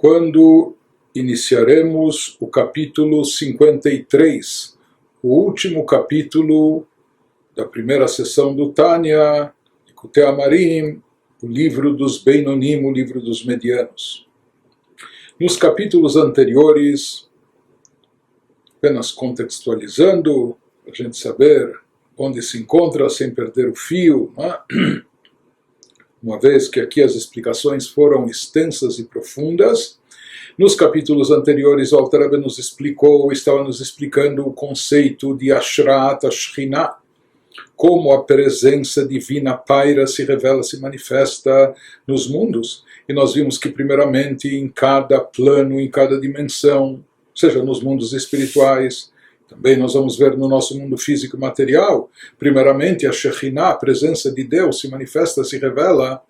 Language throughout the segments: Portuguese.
quando iniciaremos o capítulo 53, o último capítulo da primeira sessão do Tânia, Likutei Amarim, o livro dos Beinonim, o livro dos medianos. Nos capítulos anteriores, apenas contextualizando, para a gente saber onde se encontra sem perder o fio, né? Uma vez que aqui as explicações foram extensas e profundas. Nos capítulos anteriores, o Alter Rebbe estava nos explicando o conceito de Ashrat Ashchina, como a presença divina paira, se revela, se manifesta nos mundos. E nós vimos que, primeiramente, em cada plano, em cada dimensão, seja nos mundos espirituais, também nós vamos ver no nosso mundo físico e material, primeiramente a Shekhinah, a presença de Deus, se manifesta, se revela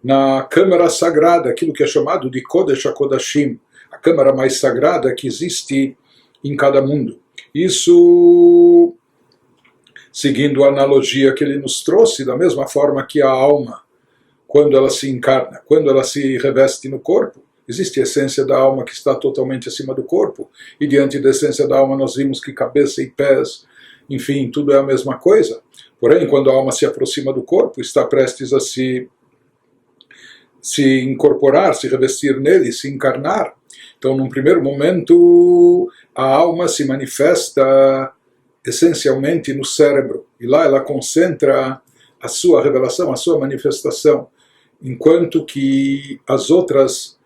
na câmara sagrada, aquilo que é chamado de Kodesh HaKodashim, a câmara mais sagrada que existe em cada mundo. Isso, seguindo a analogia que ele nos trouxe, da mesma forma que a alma, quando ela se encarna, quando ela se reveste no corpo, existe a essência da alma que está totalmente acima do corpo, e diante da essência da alma nós vimos que cabeça e pés, enfim, tudo é a mesma coisa. Porém, quando a alma se aproxima do corpo, está prestes a se incorporar, se revestir nele, se encarnar. Então, num primeiro momento, a alma se manifesta essencialmente no cérebro, e lá ela concentra a sua revelação, a sua manifestação, enquanto que as outras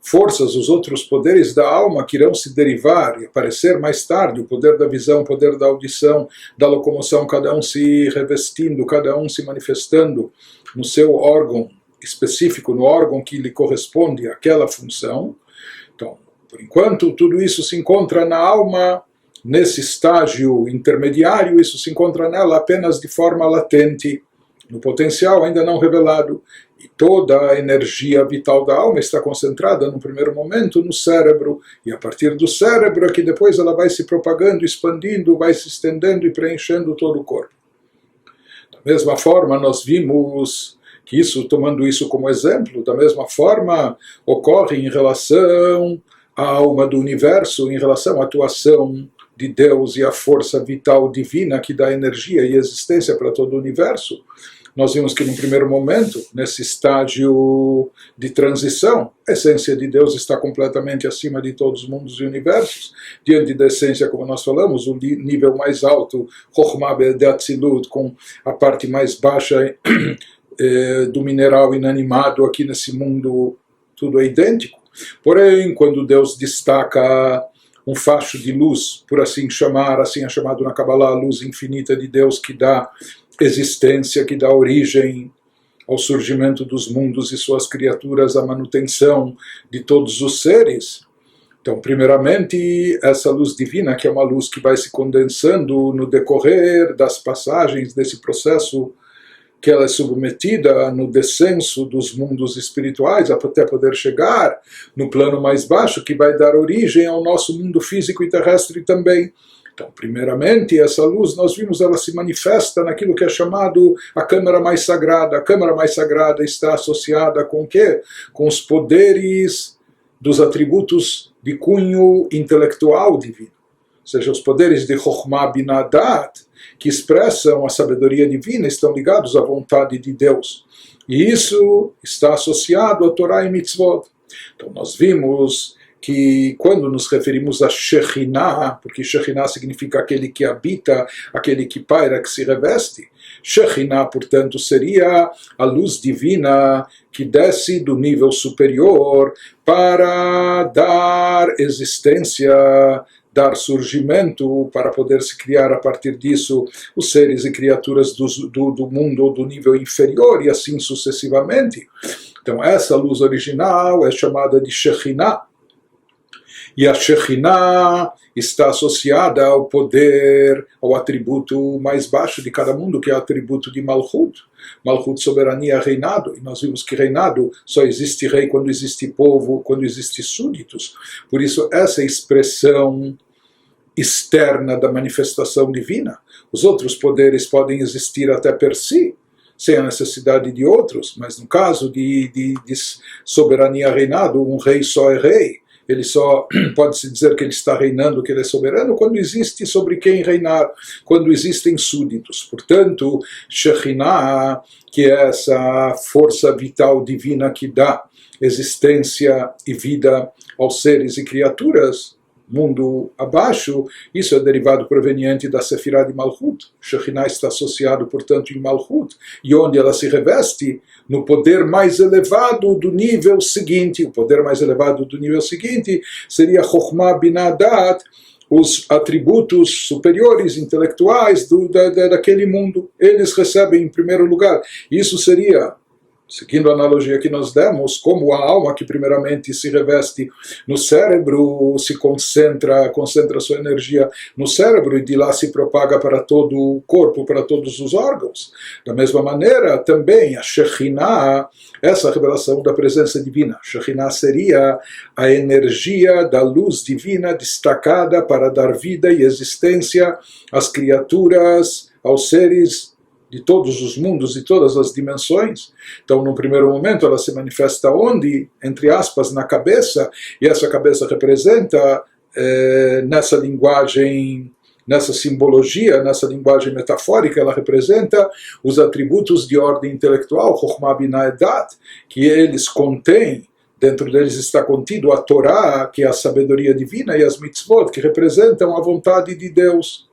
forças, os outros poderes da alma que irão se derivar e aparecer mais tarde, o poder da visão, o poder da audição, da locomoção, cada um se revestindo, cada um se manifestando no seu órgão específico, no órgão que lhe corresponde àquela função. Então, por enquanto, tudo isso se encontra na alma, nesse estágio intermediário, isso se encontra nela apenas de forma latente, no potencial ainda não revelado. E toda a energia vital da alma está concentrada, no primeiro momento, no cérebro. E a partir do cérebro é que depois ela vai se propagando, expandindo, vai se estendendo e preenchendo todo o corpo. Da mesma forma, nós vimos que isso, tomando isso como exemplo, da mesma forma ocorre em relação à alma do universo, em relação à atuação de Deus e à força vital divina que dá energia e existência para todo o universo. Nós vimos que, no primeiro momento, nesse estágio de transição, a essência de Deus está completamente acima de todos os mundos e universos. Diante da essência, como nós falamos, o nível mais alto, Chokhmah de Atzilut, com a parte mais baixa do mineral inanimado aqui nesse mundo, tudo é idêntico. Porém, quando Deus destaca um facho de luz, por assim chamar, assim é chamado na Kabbalah, a luz infinita de Deus que dá existência, que dá origem ao surgimento dos mundos e suas criaturas, à manutenção de todos os seres. Então, primeiramente, essa luz divina, que é uma luz que vai se condensando no decorrer das passagens desse processo, que ela é submetida no descenso dos mundos espirituais, até poder chegar no plano mais baixo, que vai dar origem ao nosso mundo físico e terrestre também. Então, primeiramente, essa luz, nós vimos, ela se manifesta naquilo que é chamado a câmara mais sagrada. A câmara mais sagrada está associada com o quê? Com os poderes dos atributos de cunho intelectual divino. Ou seja, os poderes de Chokhmah Binah Dat, que expressam a sabedoria divina, estão ligados à vontade de Deus. E isso está associado à Torá e Mitzvot. Então, nós vimos que quando nos referimos a Shekhinah, porque Shekhinah significa aquele que habita, aquele que paira, que se reveste, Shekhinah, portanto, seria a luz divina que desce do nível superior para dar existência, dar surgimento, para poder se criar a partir disso os seres e criaturas do mundo ou do nível inferior e assim sucessivamente. Então, essa luz original é chamada de Shekhinah. E a Shekhinah está associada ao poder, ao atributo mais baixo de cada mundo, que é o atributo de Malchut. Malchut, soberania, reinado. E nós vimos que reinado só existe rei quando existe povo, quando existe súditos. Por isso, essa expressão externa da manifestação divina. Os outros poderes podem existir até per si, sem a necessidade de outros, mas no caso de soberania reinado, um rei só é rei, ele só pode-se dizer que ele está reinando, que ele é soberano, quando existe sobre quem reinar, quando existem súditos. Portanto, Shekhinah, que é essa força vital divina que dá existência e vida aos seres e criaturas, mundo abaixo, isso é derivado proveniente da Sefirah de Malchut. Shekhinah está associado, portanto, em Malchut, e onde ela se reveste no poder mais elevado do nível seguinte. O poder mais elevado do nível seguinte seria Chokhmah Binah Dat, os atributos superiores, intelectuais daquele mundo. Eles recebem em primeiro lugar. Isso seria, seguindo a analogia que nós demos, como a alma que primeiramente se reveste no cérebro, se concentra sua energia no cérebro e de lá se propaga para todo o corpo, para todos os órgãos. Da mesma maneira, também a Shekhinah, essa revelação da presença divina. Shekhinah seria a energia da luz divina destacada para dar vida e existência às criaturas, aos seres de todos os mundos e todas as dimensões. Então, no primeiro momento, ela se manifesta onde? Entre aspas, na cabeça, e essa cabeça representa, nessa linguagem, nessa simbologia, nessa linguagem metafórica, ela representa os atributos de ordem intelectual, Chokhmah Binah Dat, que eles contêm. Dentro deles está contido a Torá, que é a sabedoria divina, e as mitzvot, que representam a vontade de Deus.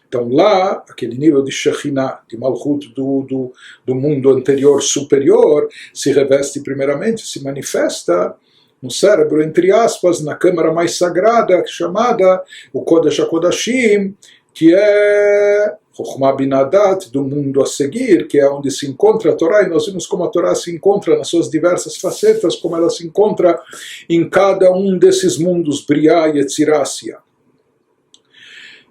Então lá, aquele nível de Shekhinah, de Malchut do mundo anterior superior, se reveste primeiramente, se manifesta no cérebro, entre aspas, na câmara mais sagrada, chamada o Kodesh HaKodashim, que é Chokhmah Binah Dat, do mundo a seguir, que é onde se encontra a Torá, e nós vimos como a Torá se encontra nas suas diversas facetas, como ela se encontra em cada um desses mundos, Briah e Yetzirah.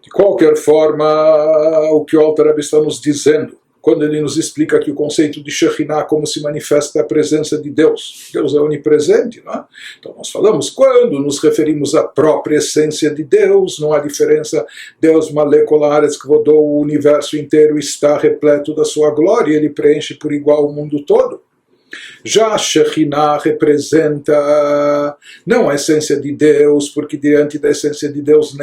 De qualquer forma, o que o Alter Rebbe está nos dizendo, quando ele nos explica aqui o conceito de Shekhinah, como se manifesta a presença de Deus. Deus é onipresente, não é? Então nós falamos, quando nos referimos à própria essência de Deus, não há diferença, Deus moleculares que rodou o universo inteiro está repleto da sua glória, ele preenche por igual o mundo todo. Já a Shekhinah representa não a essência de Deus, porque diante da essência de Deus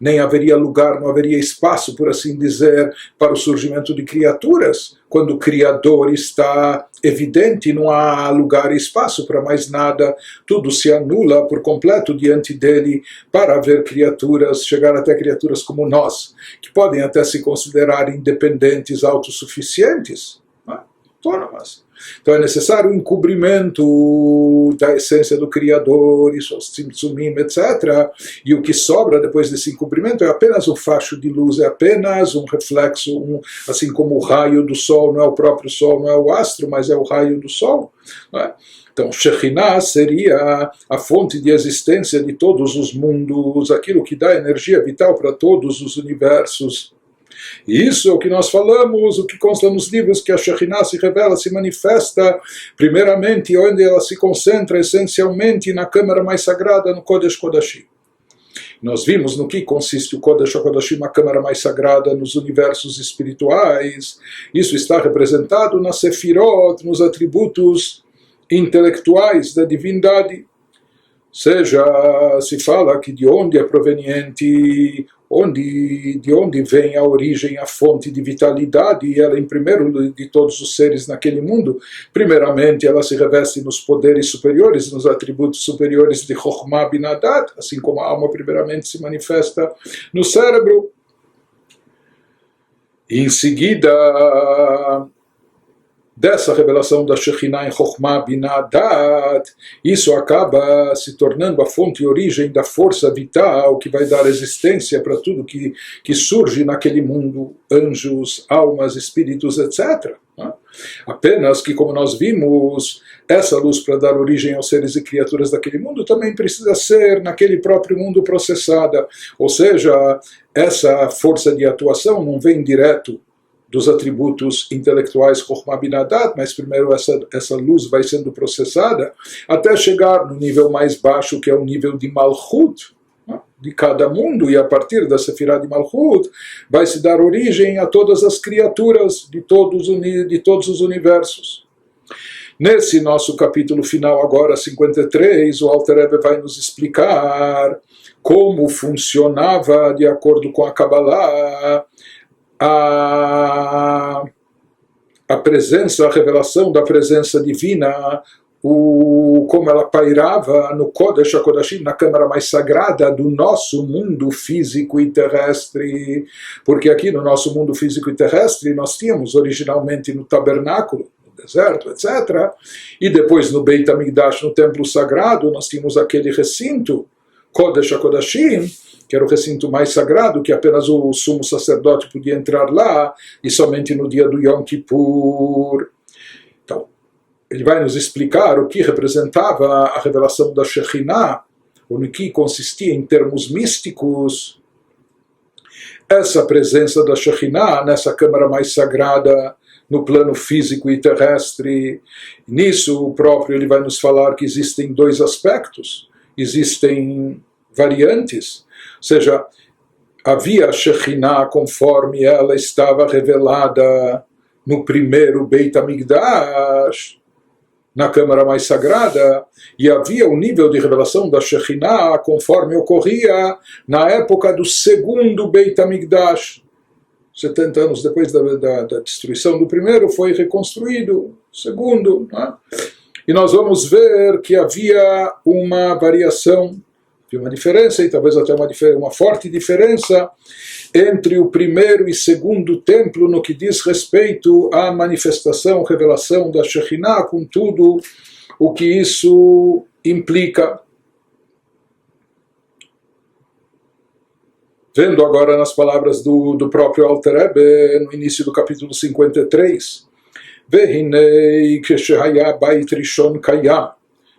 nem haveria lugar, não haveria espaço, por assim dizer, para o surgimento de criaturas. Quando o Criador está evidente, não há lugar e espaço para mais nada, tudo se anula por completo diante dele para haver criaturas, chegar até criaturas como nós, que podem até se considerar independentes, autossuficientes, autônomas. Então é necessário o encobrimento da essência do Criador, e seus tzimtzumim, etc. E o que sobra depois desse encobrimento é apenas um facho de luz, é apenas um reflexo, assim como o raio do Sol, não é o próprio Sol, não é o astro, mas é o raio do Sol. Não é? Então, Shekhinah seria a fonte de existência de todos os mundos, aquilo que dá energia vital para todos os universos. E isso é o que nós falamos, o que consta nos livros, que a Shekhinah se revela, se manifesta, primeiramente, onde ela se concentra essencialmente na câmara mais sagrada, no Kodesh Kodashim. Nós vimos no que consiste o Kodesh HaKodashim, a câmara mais sagrada nos universos espirituais. Isso está representado na Sefirot, nos atributos intelectuais da divindade. Seja, se fala que de onde é proveniente, de onde vem a origem, a fonte de vitalidade, e ela em primeiro de todos os seres naquele mundo, primeiramente ela se reveste nos poderes superiores, nos atributos superiores de Chokhmah Binah Dat, assim como a alma primeiramente se manifesta no cérebro. E em seguida dessa revelação da Shekhinah em Chokhmah Binah Dat, isso acaba se tornando a fonte e origem da força vital que vai dar existência para tudo que surge naquele mundo, anjos, almas, espíritos, etc. Apenas que, como nós vimos, essa luz para dar origem aos seres e criaturas daquele mundo também precisa ser naquele próprio mundo processada, ou seja, essa força de atuação não vem direto dos atributos intelectuais Chokhmah Binah Dat, mas primeiro essa luz vai sendo processada até chegar no nível mais baixo, que é o nível de Malchut. de cada mundo, e a partir da Sefirah de Malchut vai se dar origem a todas as criaturas de todos os universos. Nesse nosso capítulo final agora, 53, o Alter Rebbe vai nos explicar como funcionava, de acordo com a Kabbalah, a presença, a revelação da presença divina, como ela pairava no Kodesh HaKodashim, na câmara mais sagrada do nosso mundo físico e terrestre. Porque aqui no nosso mundo físico e terrestre nós tínhamos originalmente no tabernáculo, no deserto, etc. E depois no Beit HaMikdash, no templo sagrado, nós tínhamos aquele recinto, Kodesh HaKodashim, que era o recinto mais sagrado, que apenas o sumo sacerdote podia entrar lá, e somente no dia do Yom Kippur. Então, ele vai nos explicar o que representava a revelação da Shekhinah, ou no que consistia em termos místicos essa presença da Shekhinah nessa câmara mais sagrada, no plano físico e terrestre. Nisso, o próprio ele vai nos falar que existem dois aspectos, existem variantes, ou seja, havia a Shekhinah conforme ela estava revelada no primeiro Beit HaMikdash, na câmara mais sagrada, e havia o nível de revelação da Shekhinah conforme ocorria na época do segundo Beit HaMikdash. 70 anos depois da destruição do primeiro, foi reconstruído o segundo. Né? E nós vamos ver que havia uma variação, uma diferença, e talvez até uma forte diferença, entre o primeiro e segundo templo no que diz respeito à manifestação, revelação da Shekhinah, com tudo o que isso implica. Vendo agora nas palavras do próprio Alter Rebbe, no início do capítulo 53, Vehinei כשהיה בית ראשון קיים,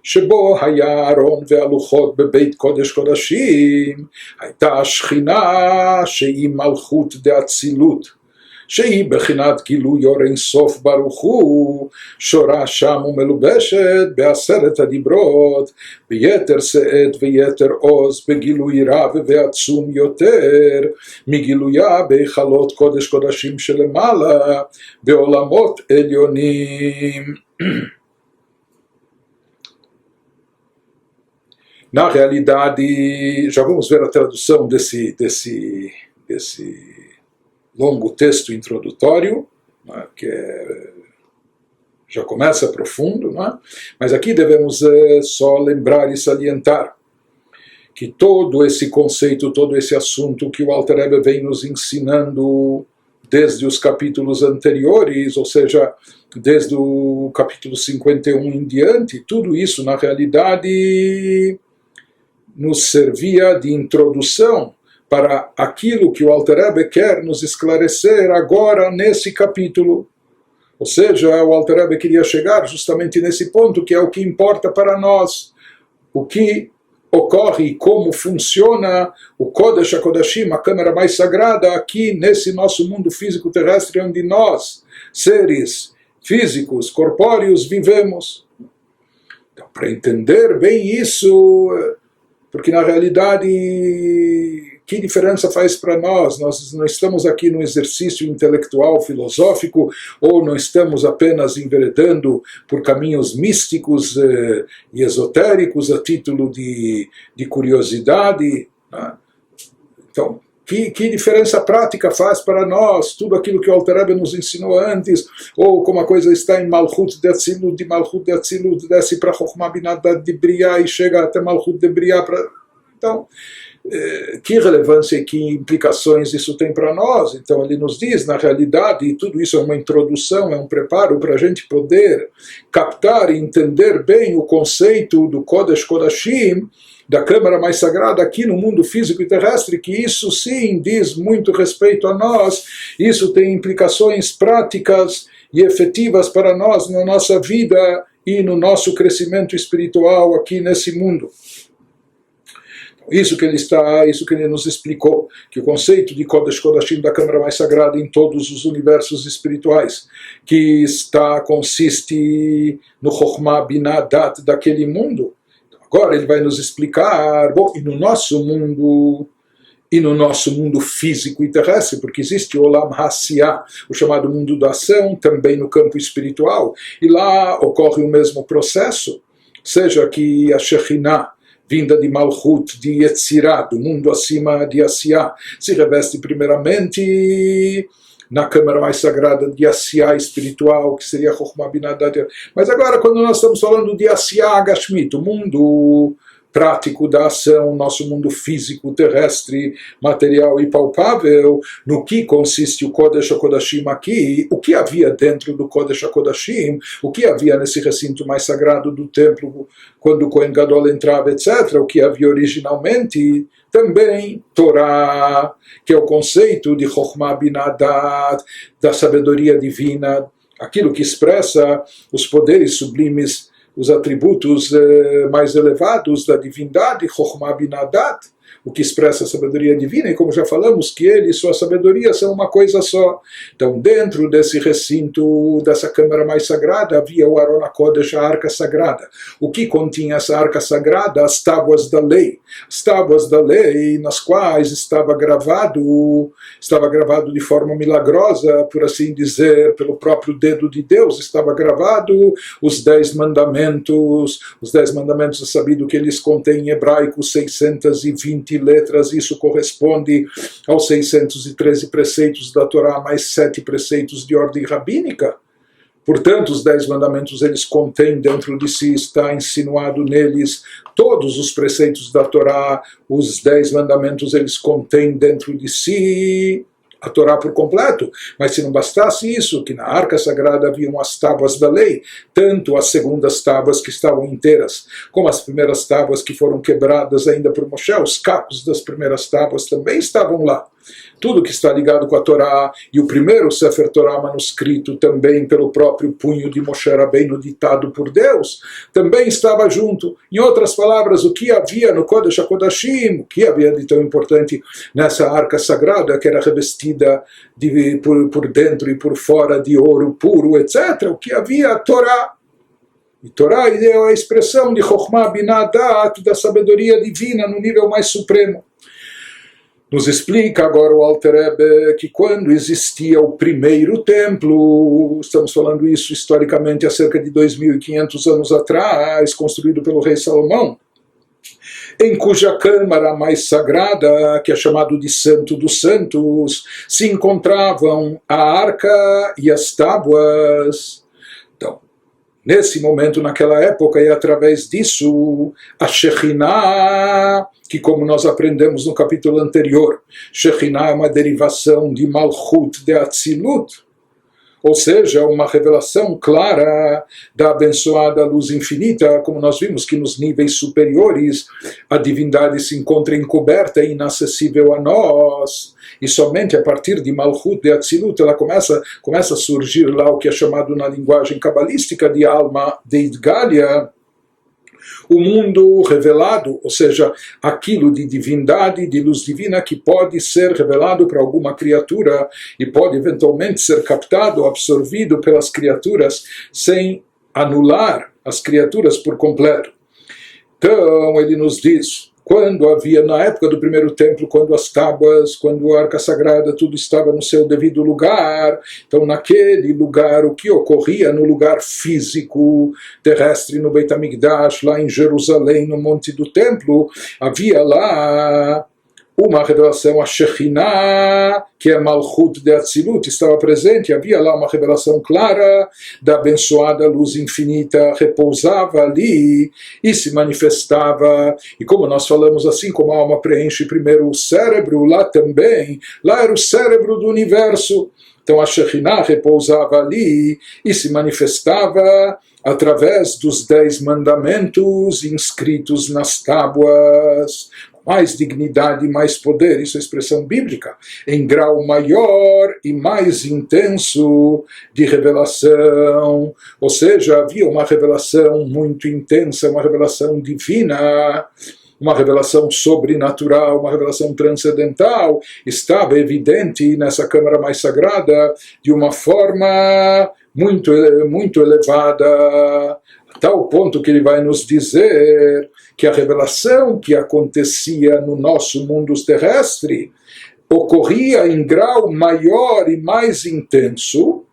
שבו היה ארון והלוחות בבית קודש קודשים, הייתה השכינה שהיא מלכות דאצילות, שהיא בחינת גילוי אור אין סוף ברוך הוא, שורה שם ומלובשת בעשרת הדיברות, ביתר שאת ויתר עוז, בגילוי רב ועצום יותר, מגילויה בהיכלות קודש קודשים שלמעלה, בעולמות עליונים. Na realidade, já vamos ver a tradução desse longo texto introdutório, né, que já começa profundo, né, mas aqui devemos só lembrar e salientar que todo esse conceito, todo esse assunto que o Alter Rebbe vem nos ensinando desde os capítulos anteriores, ou seja, desde o capítulo 51 em diante, tudo isso na realidade nos servia de introdução para aquilo que o Alter Rebbe quer nos esclarecer agora nesse capítulo. Ou seja, o Alter Rebbe queria chegar justamente nesse ponto, que é o que importa para nós, o que ocorre e como funciona o Kodesh HaKodashim, a câmara mais sagrada aqui nesse nosso mundo físico terrestre, onde nós, seres físicos, corpóreos, vivemos. Então, para entender bem isso, porque na realidade, que diferença faz para nós? Nós não estamos aqui num exercício intelectual, filosófico, ou não estamos apenas enveredando por caminhos místicos e esotéricos a título de curiosidade. Né? Então, que diferença prática faz para nós tudo aquilo que o Alter Rebbe nos ensinou antes, ou como a coisa está em Malchut de Atzilut, de Malchut de Atzilut desce para Chokhmah Binah de Briah e chega até Malchut de Briah. Então, que relevância e que implicações isso tem para nós? Então ele nos diz, na realidade, tudo isso é uma introdução, é um preparo para a gente poder captar e entender bem o conceito do Kodesh Kodashim, da câmara mais sagrada aqui no mundo físico e terrestre, que isso sim diz muito respeito a nós, isso tem implicações práticas e efetivas para nós na nossa vida e no nosso crescimento espiritual aqui nesse mundo. Isso que ele nos explicou, que o conceito de Kodesh Kodashim, da câmara mais sagrada em todos os universos espirituais, que consiste no Chokhmah Binah Dat daquele mundo. Agora ele vai nos explicar, bom, e no nosso mundo físico e terrestre, porque existe o Olam Hassiah, o chamado mundo da ação, também no campo espiritual, e lá ocorre o mesmo processo, seja que a Shekhinah, vinda de Malchut, de Yetzirah, do mundo acima de Asiá, se reveste primeiramente na câmara mais sagrada de Asiá espiritual, que seria Chokhmah Binah Dat. Mas agora, quando nós estamos falando de Asiá Gashmit, o mundo prático da ação, nosso mundo físico, terrestre, material e palpável, no que consiste o Kodesh HaKodashim aqui, o que havia dentro do Kodesh HaKodashim, o que havia nesse recinto mais sagrado do templo, quando o Kohen Gadol entrava, etc., o que havia originalmente, também Torá, que é o conceito de Chokhmah Binah Dat, da sabedoria divina, aquilo que expressa os poderes sublimes, os atributos mais elevados da divindade, Chokhmah Binah Dat, o que expressa a sabedoria divina, e como já falamos, que ele e sua sabedoria são uma coisa só. Então, dentro desse recinto, dessa câmara mais sagrada, havia o Aron HaKodesh, a arca sagrada. O que continha essa arca sagrada? As tábuas da lei. As tábuas da lei, nas quais estava gravado de forma milagrosa, por assim dizer, pelo próprio dedo de Deus, estava gravado os 10 mandamentos. Os 10 mandamentos é sabido que eles contêm em hebraico 620 letras, isso corresponde aos 613 preceitos da Torá, mais 7 preceitos de ordem rabínica. Portanto, os 10 mandamentos eles contêm dentro de si, está insinuado neles todos os preceitos da Torá, os 10 mandamentos eles contêm dentro de si a Torá por completo. Mas se não bastasse isso, que na arca sagrada haviam as tábuas da lei, tanto as segundas tábuas que estavam inteiras, como as primeiras tábuas que foram quebradas ainda por Moshe, os cacos das primeiras tábuas também estavam lá. Tudo que está ligado com a Torá, e o primeiro Sefer Torá manuscrito também pelo próprio punho de Moshe Rabbeinu ditado por Deus, também estava junto. Em outras palavras, o que havia no Kodesh HaKodashim, o que havia de tão importante nessa arca sagrada, que era revestida por dentro e por fora de ouro puro, etc., o que havia a Torá. E Torá é a expressão de Chokhmah Binah Dat, da sabedoria divina no nível mais supremo. Nos explica agora o Alter Rebbe que quando existia o primeiro templo, estamos falando isso historicamente há cerca de 2.500 anos atrás, construído pelo rei Salomão, em cuja câmara mais sagrada, que é chamado de Santo dos Santos, se encontravam a arca e as tábuas. Então, nesse momento, naquela época, e através disso, a Shekhinah, que como nós aprendemos no capítulo anterior, Shekhinah é uma derivação de Malchut de Atzilut, ou seja, uma revelação clara da abençoada luz infinita, como nós vimos que nos níveis superiores a divindade se encontra encoberta e inacessível a nós, e somente a partir de Malchut de Atzilut ela começa a surgir lá o que é chamado na linguagem cabalística de alma de Idgalia, o mundo revelado, ou seja, aquilo de divindade, de luz divina que pode ser revelado para alguma criatura e pode eventualmente ser captado, absorvido pelas criaturas sem anular as criaturas por completo. Então ele nos diz, quando havia, na época do primeiro templo, quando as tábuas, quando a arca sagrada, tudo estava no seu devido lugar, então naquele lugar, o que ocorria no lugar físico, terrestre, no Beit HaMikdash, lá em Jerusalém, no Monte do Templo, havia lá uma revelação, a Shekhinah, que é Malchut de Atzilut, estava presente, havia lá uma revelação clara da abençoada luz infinita, repousava ali e se manifestava, e como nós falamos, assim como a alma preenche primeiro o cérebro, lá também, lá era o cérebro do universo, então a Shekhinah repousava ali e se manifestava através dos 10 mandamentos inscritos nas tábuas, mais dignidade, mais poder, isso é expressão bíblica, em grau maior e mais intenso de revelação, ou seja, havia uma revelação muito intensa, uma revelação divina, uma revelação sobrenatural, uma revelação transcendental, estava evidente nessa câmara mais sagrada de uma forma muito elevada. a tal ponto que ele vai nos dizer que a revelação que acontecia no nosso mundo terrestre ocorria em grau maior e mais intenso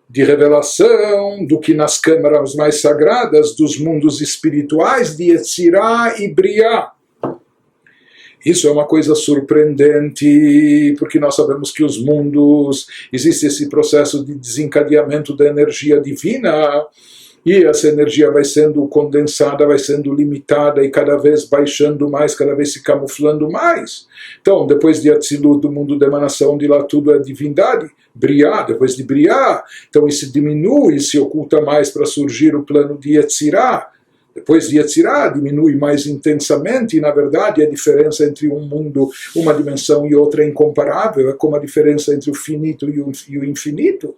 de revelação do que nas câmaras mais sagradas dos mundos espirituais de Yetzirah e Briah. Isso é uma coisa surpreendente, porque nós sabemos que os mundos, existe esse processo de desencadeamento da energia divina, e essa energia vai sendo condensada, vai sendo limitada e cada vez baixando mais, cada vez se camuflando mais. Então, depois de Atzilut, do mundo da emanação, de lá tudo é divindade, Briah, depois de Briah, então isso diminui, se oculta mais para surgir o plano de Yetzirah. Depois de Yetzirah, diminui mais intensamente, e na verdade a diferença entre um mundo, uma dimensão e outra é incomparável, é como a diferença entre o finito e o infinito.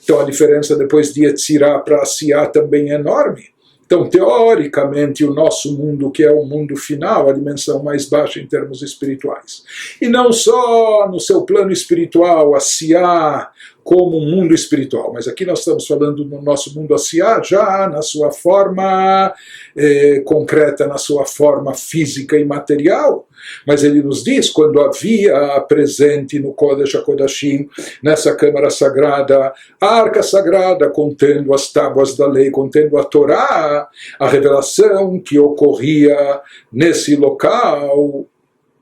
Então a diferença depois de Yetzirah para Asiá também é enorme. Então, teoricamente, o nosso mundo, que é o mundo final, a dimensão mais baixa em termos espirituais. E não só no seu plano espiritual, Asiá, como um mundo espiritual, mas aqui nós estamos falando no nosso mundo Asiá, já na sua forma concreta, na sua forma física e material. Mas ele nos diz, quando havia presente no Kodesh HaKodashim, nessa câmara sagrada, a arca sagrada contendo as tábuas da lei, contendo a Torá, a revelação que ocorria nesse local,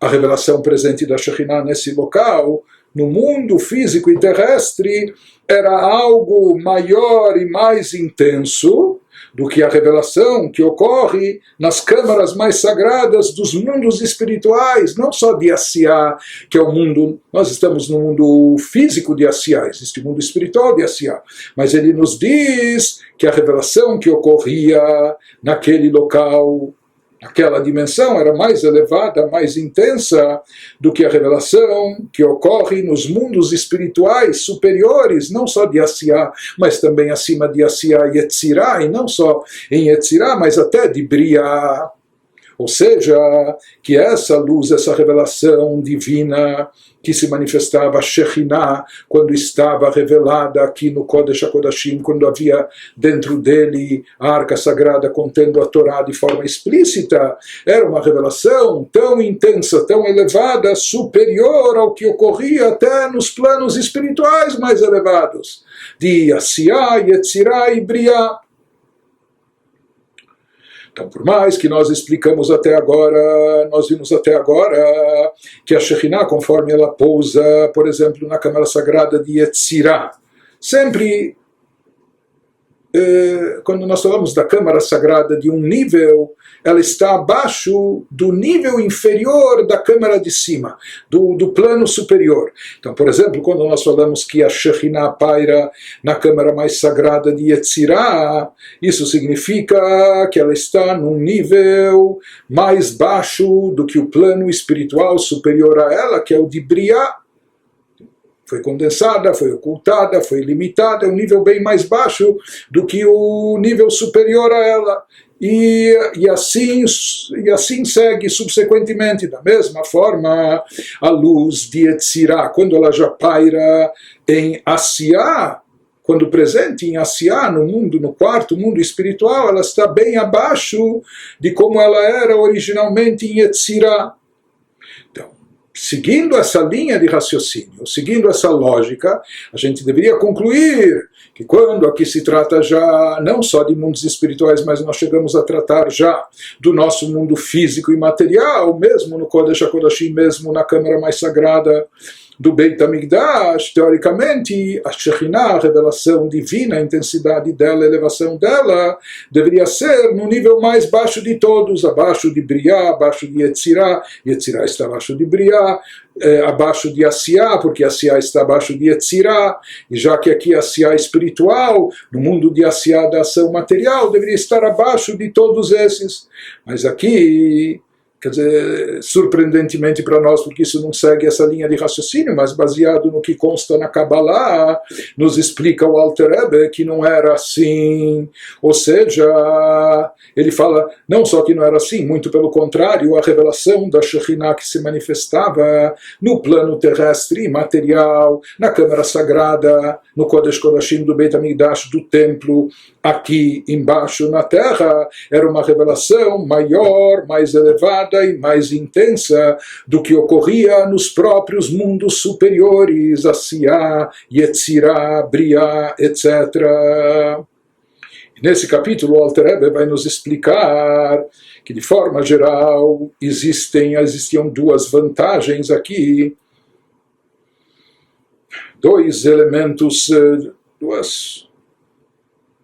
a revelação presente da Shekhinah nesse local, no mundo físico e terrestre, era algo maior e mais intenso do que a revelação que ocorre nas câmaras mais sagradas dos mundos espirituais, não só de Asiá, que é o mundo, nós estamos no mundo físico de Asiá, existe o mundo espiritual de Asiá, mas ele nos diz que a revelação que ocorria naquele local, aquela dimensão era mais elevada, mais intensa do que a revelação que ocorre nos mundos espirituais superiores, não só de Asiá, mas também acima de Asiá e Yetzirah, e não só em Yetzirah, mas até de Briah. Ou seja, que essa luz, essa revelação divina que se manifestava Shekhinah quando estava revelada aqui no Kodesh HaKodashim, quando havia dentro dele a arca sagrada contendo a Torá de forma explícita, era uma revelação tão intensa, tão elevada, superior ao que ocorria até nos planos espirituais mais elevados, de Asiá, Yetzirah e Briah. Então, por mais que nós explicamos até agora, nós vimos até agora que a Shekhinah, conforme ela pousa, por exemplo, na câmara sagrada de Yetzirah, sempre, quando nós falamos da câmara sagrada de um nível, ela está abaixo do nível inferior da câmara de cima, do plano superior. Então, por exemplo, quando nós falamos que a Shekhinah paira na câmara mais sagrada de Yetzirah, isso significa que ela está num nível mais baixo do que o plano espiritual superior a ela, que é o de Briah. Foi condensada, foi ocultada, foi limitada, é um nível bem mais baixo do que o nível superior a ela. E assim segue subsequentemente. Da mesma forma, a luz de Yetzirah, quando ela já paira em Asiá, quando presente em Asiá, no mundo, no quarto mundo espiritual, ela está bem abaixo de como ela era originalmente em Yetzirah. Então, seguindo essa linha de raciocínio, seguindo essa lógica, a gente deveria concluir que quando aqui se trata já não só de mundos espirituais, mas nós chegamos a tratar já do nosso mundo físico e material, mesmo no Kodesh HaKodashim, mesmo na câmara mais sagrada do Beit HaMikdash, teoricamente, a Shekhinah, a revelação divina, a intensidade dela, a elevação dela, deveria ser no nível mais baixo de todos, abaixo de Briah, abaixo de Yetzirah, Yetzirah está abaixo de Briah, abaixo de Asiá, porque Asiá está abaixo de Yetzirah, e já que aqui Asiá é espiritual, no mundo de Asiá da ação material, deveria estar abaixo de todos esses. Mas aqui Quer dizer, surpreendentemente para nós, porque isso não segue essa linha de raciocínio, mas baseado no que consta na Kabbalah, nos explica o Alter Rebbe que não era assim. Ou seja, ele fala não só que não era assim, muito pelo contrário, a revelação da Shekhinah que se manifestava no plano terrestre e material, na Câmara Sagrada, no Kodesh Kodashim do Beit HaMikdash, do templo, aqui embaixo na Terra, era uma revelação maior, mais elevada e mais intensa do que ocorria nos próprios mundos superiores, Asiá, Yetzirah, Briá, etc. E nesse capítulo, o Alter Rebbe vai nos explicar que, de forma geral, existiam duas vantagens aqui, dois elementos, duas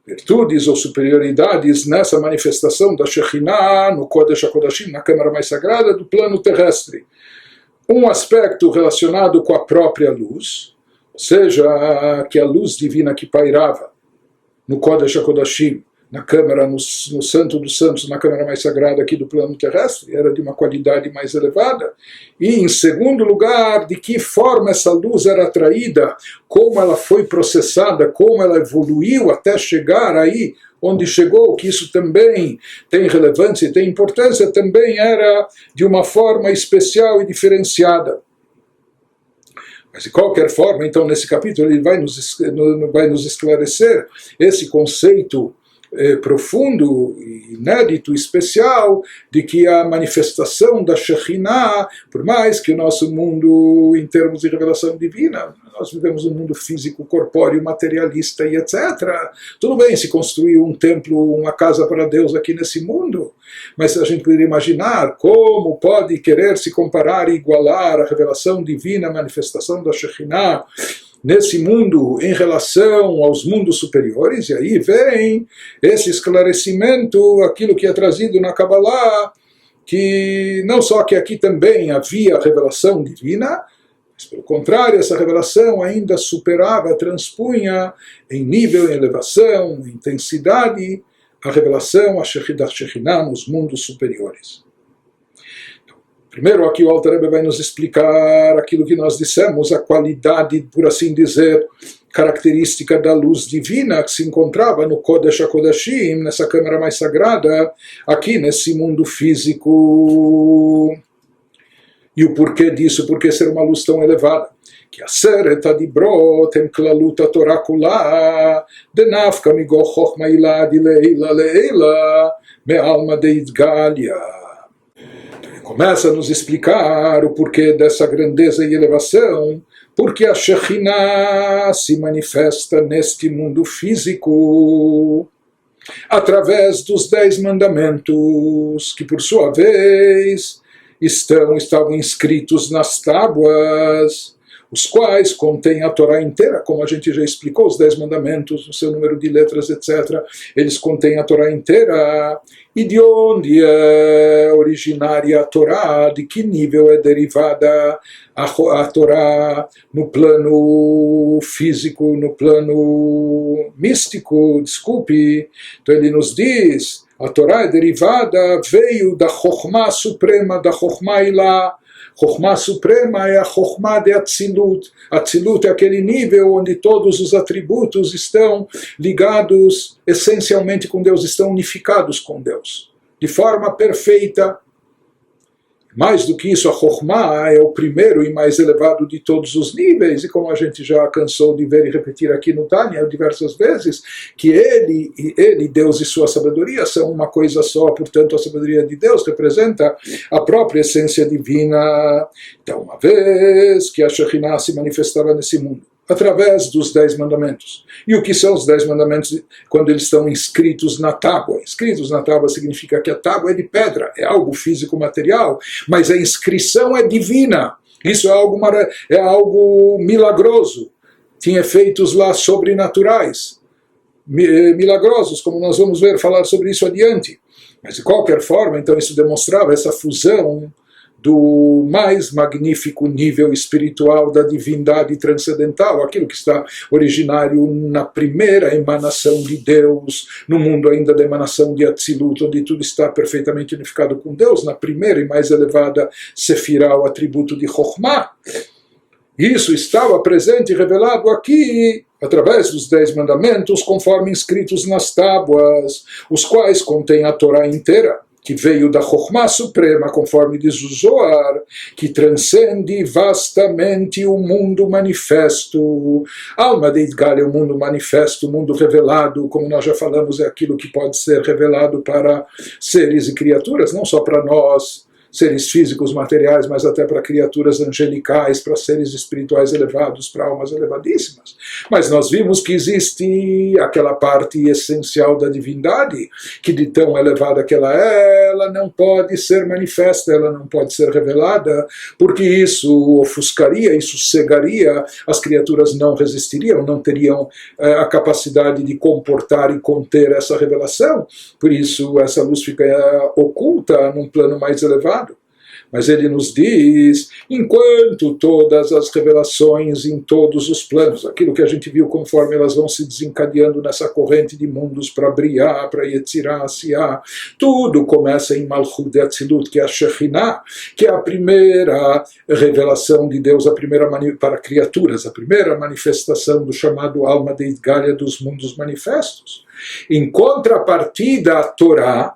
virtudes ou superioridades nessa manifestação da Shekhinah no Kodesh HaKodashim, na Câmara mais Sagrada do plano terrestre. Um aspecto relacionado com a própria luz, ou seja, que a luz divina que pairava no Kodesh HaKodashim, na Câmara, no Santo dos Santos, na Câmara mais Sagrada aqui do plano terrestre, era de uma qualidade mais elevada. E, em segundo lugar, de que forma essa luz era atraída, como ela foi processada, como ela evoluiu até chegar aí onde chegou, que isso também tem relevância e tem importância, também era de uma forma especial e diferenciada. Mas, de qualquer forma, então, nesse capítulo, ele vai nos esclarecer esse conceito profundo, inédito, especial, de que a manifestação da Shekhinah, por mais que o nosso mundo, em termos de revelação divina, nós vivemos um mundo físico, corpóreo, materialista e etc. Tudo bem se construir um templo, uma casa para Deus aqui nesse mundo, mas a gente poderia imaginar como pode querer se comparar e igualar a revelação divina, a manifestação da Shekhinah, nesse mundo em relação aos mundos superiores. E aí vem esse esclarecimento, aquilo que é trazido na Kabbalah, que não só que aqui também havia revelação divina, mas pelo contrário, essa revelação ainda superava, transpunha em nível, em elevação, em intensidade, a revelação da Shekhinah nos mundos superiores. Primeiro aqui o Alter Rebbe vai nos explicar aquilo que nós dissemos, a qualidade, por assim dizer, característica da luz divina que se encontrava no Kodesh HaKodashim, nessa câmara mais sagrada, aqui nesse mundo físico. E o porquê disso, por que ser uma luz tão elevada? Que aseret hadibrot hem klalut haTorah kula, denafka migo chochma ilad leila leila, me'alma deitgalia. Começa a nos explicar o porquê dessa grandeza e elevação, porque a Shekhinah se manifesta neste mundo físico através dos 10 mandamentos, que por sua vez estavam inscritos nas tábuas, os quais contêm a Torá inteira, como a gente já explicou, os 10 mandamentos, o seu número de letras, etc. Eles contêm a Torá inteira. E de onde é originária a Torá, de que nível é derivada a Torá no plano físico, no plano místico, desculpe. Então ele nos diz, a Torá é derivada, veio da Chokhmah suprema, da Chokhmah Ilá. Chokhmah suprema é a Chokhmah de Atzilut. Atzilut é aquele nível onde todos os atributos estão ligados essencialmente com Deus, estão unificados com Deus, de forma perfeita. Mais do que isso, a Chokhmah é o primeiro e mais elevado de todos os níveis, e como a gente já cansou de ver e repetir aqui no Tânia diversas vezes, que ele, Deus e sua sabedoria são uma coisa só, portanto a sabedoria de Deus representa a própria essência divina. Então, uma vez que a Shekhinah se manifestava nesse mundo, através dos 10 mandamentos. E o que são os 10 mandamentos quando eles estão inscritos na tábua? Inscritos na tábua significa que a tábua é de pedra, é algo físico material, mas a inscrição é divina. Isso é algo milagroso. Tinha efeitos lá sobrenaturais, milagrosos, como nós vamos ver, falar sobre isso adiante. Mas de qualquer forma, então isso demonstrava essa fusão do mais magnífico nível espiritual da divindade transcendental, aquilo que está originário na primeira emanação de Deus, no mundo ainda da emanação de Atzilut, onde tudo está perfeitamente unificado com Deus, na primeira e mais elevada Sefirah, o atributo de Chokhmah. Isso estava presente e revelado aqui, através dos 10 mandamentos, conforme inscritos nas tábuas, os quais contêm a Torá inteira, que veio da Chokhmah Suprema, conforme diz o Zohar, que transcende vastamente o mundo manifesto. Alma de Idgal é o mundo manifesto, o mundo revelado, como nós já falamos, é aquilo que pode ser revelado para seres e criaturas, não só para nós, seres físicos, materiais, mas até para criaturas angelicais, para seres espirituais elevados, para almas elevadíssimas. Mas nós vimos que existe aquela parte essencial da divindade, que de tão elevada que ela não pode ser manifesta, ela não pode ser revelada, porque isso ofuscaria, isso cegaria, as criaturas não resistiriam, não teriam a capacidade de comportar e conter essa revelação, por isso essa luz fica oculta num plano mais elevado. Mas ele nos diz, enquanto todas as revelações em todos os planos, aquilo que a gente viu conforme elas vão se desencadeando nessa corrente de mundos para Briá, para Yetzirah, Asiá, tudo começa em Malchut de Atzilut, que é a Shekhinah, que é a primeira revelação de Deus, a primeira para criaturas, a primeira manifestação do chamado alma de Idgalia dos mundos manifestos. Em contrapartida, a Torá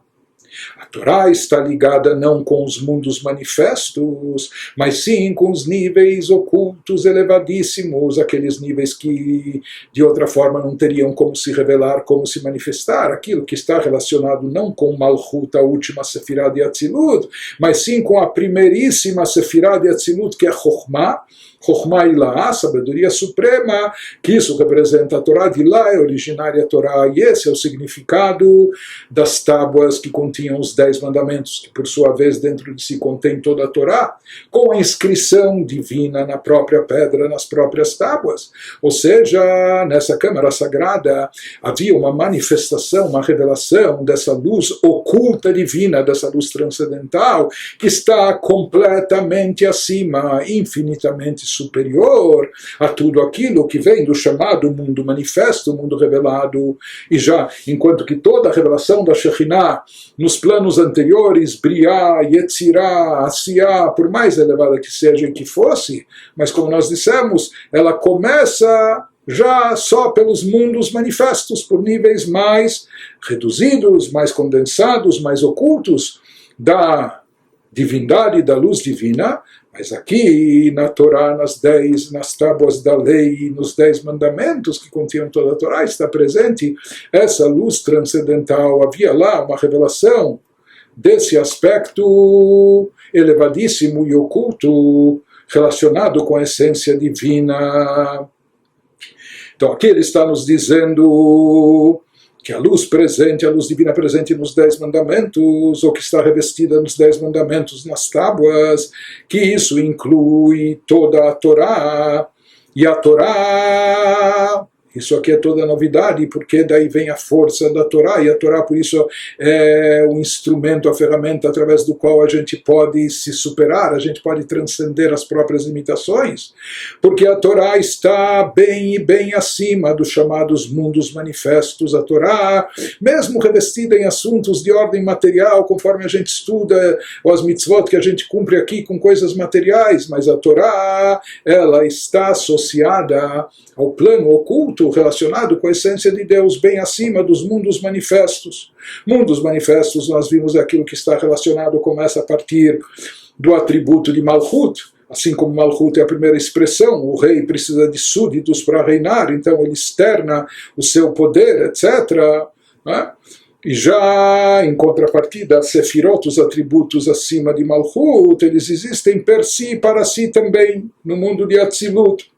está ligada não com os mundos manifestos, mas sim com os níveis ocultos elevadíssimos, aqueles níveis que de outra forma não teriam como se revelar, como se manifestar, aquilo que está relacionado não com Malchut, a última Sefirah de Atzilut, mas sim com a primeiríssima Sefirah de Atzilut, que é Chokhmah, Chokhmah Ilá, sabedoria suprema, que isso representa a Torá, de lá é originária a Torá, e esse é o significado das tábuas que continham os 10 mandamentos, que por sua vez dentro de si contém toda a Torá, com a inscrição divina na própria pedra, nas próprias tábuas. Ou seja, nessa câmara sagrada havia uma manifestação, uma revelação dessa luz oculta divina, dessa luz transcendental, que está completamente acima, infinitamente superior a tudo aquilo que vem do chamado mundo manifesto, mundo revelado, e já enquanto que toda a revelação da Shekhinah nos planos anteriores, Briá, Yetzirah, Asiá, por mais elevada que seja e que fosse, mas como nós dissemos, ela começa já só pelos mundos manifestos, por níveis mais reduzidos, mais condensados, mais ocultos da divindade, da luz divina. Mas aqui na Torá, nas tábuas da lei, nos 10 mandamentos que continham toda a Torá, está presente essa luz transcendental. Havia lá uma revelação desse aspecto elevadíssimo e oculto relacionado com a essência divina. Então aqui ele está nos dizendo que a luz presente, a luz divina presente nos 10 mandamentos, ou que está revestida nos 10 mandamentos nas tábuas, que isso inclui toda a Torá, e a Torá, isso aqui é toda novidade, porque daí vem a força da Torá, e a Torá por isso é o instrumento, a ferramenta através do qual a gente pode se superar, a gente pode transcender as próprias limitações, porque a Torá está bem e bem acima dos chamados mundos manifestos. A Torá, mesmo revestida em assuntos de ordem material, conforme a gente estuda as mitzvot que a gente cumpre aqui com coisas materiais, mas a Torá, ela está associada ao plano oculto relacionado com a essência de Deus, bem acima dos mundos manifestos. Mundos manifestos, nós vimos aquilo que está relacionado, começa a partir do atributo de Malchut. Assim como Malchut é a primeira expressão, o rei precisa de súditos para reinar, então ele externa o seu poder, etc. Né? E já em contrapartida, Sefirot, os atributos acima de Malchut, eles existem per si, para si também, no mundo de Atzilut.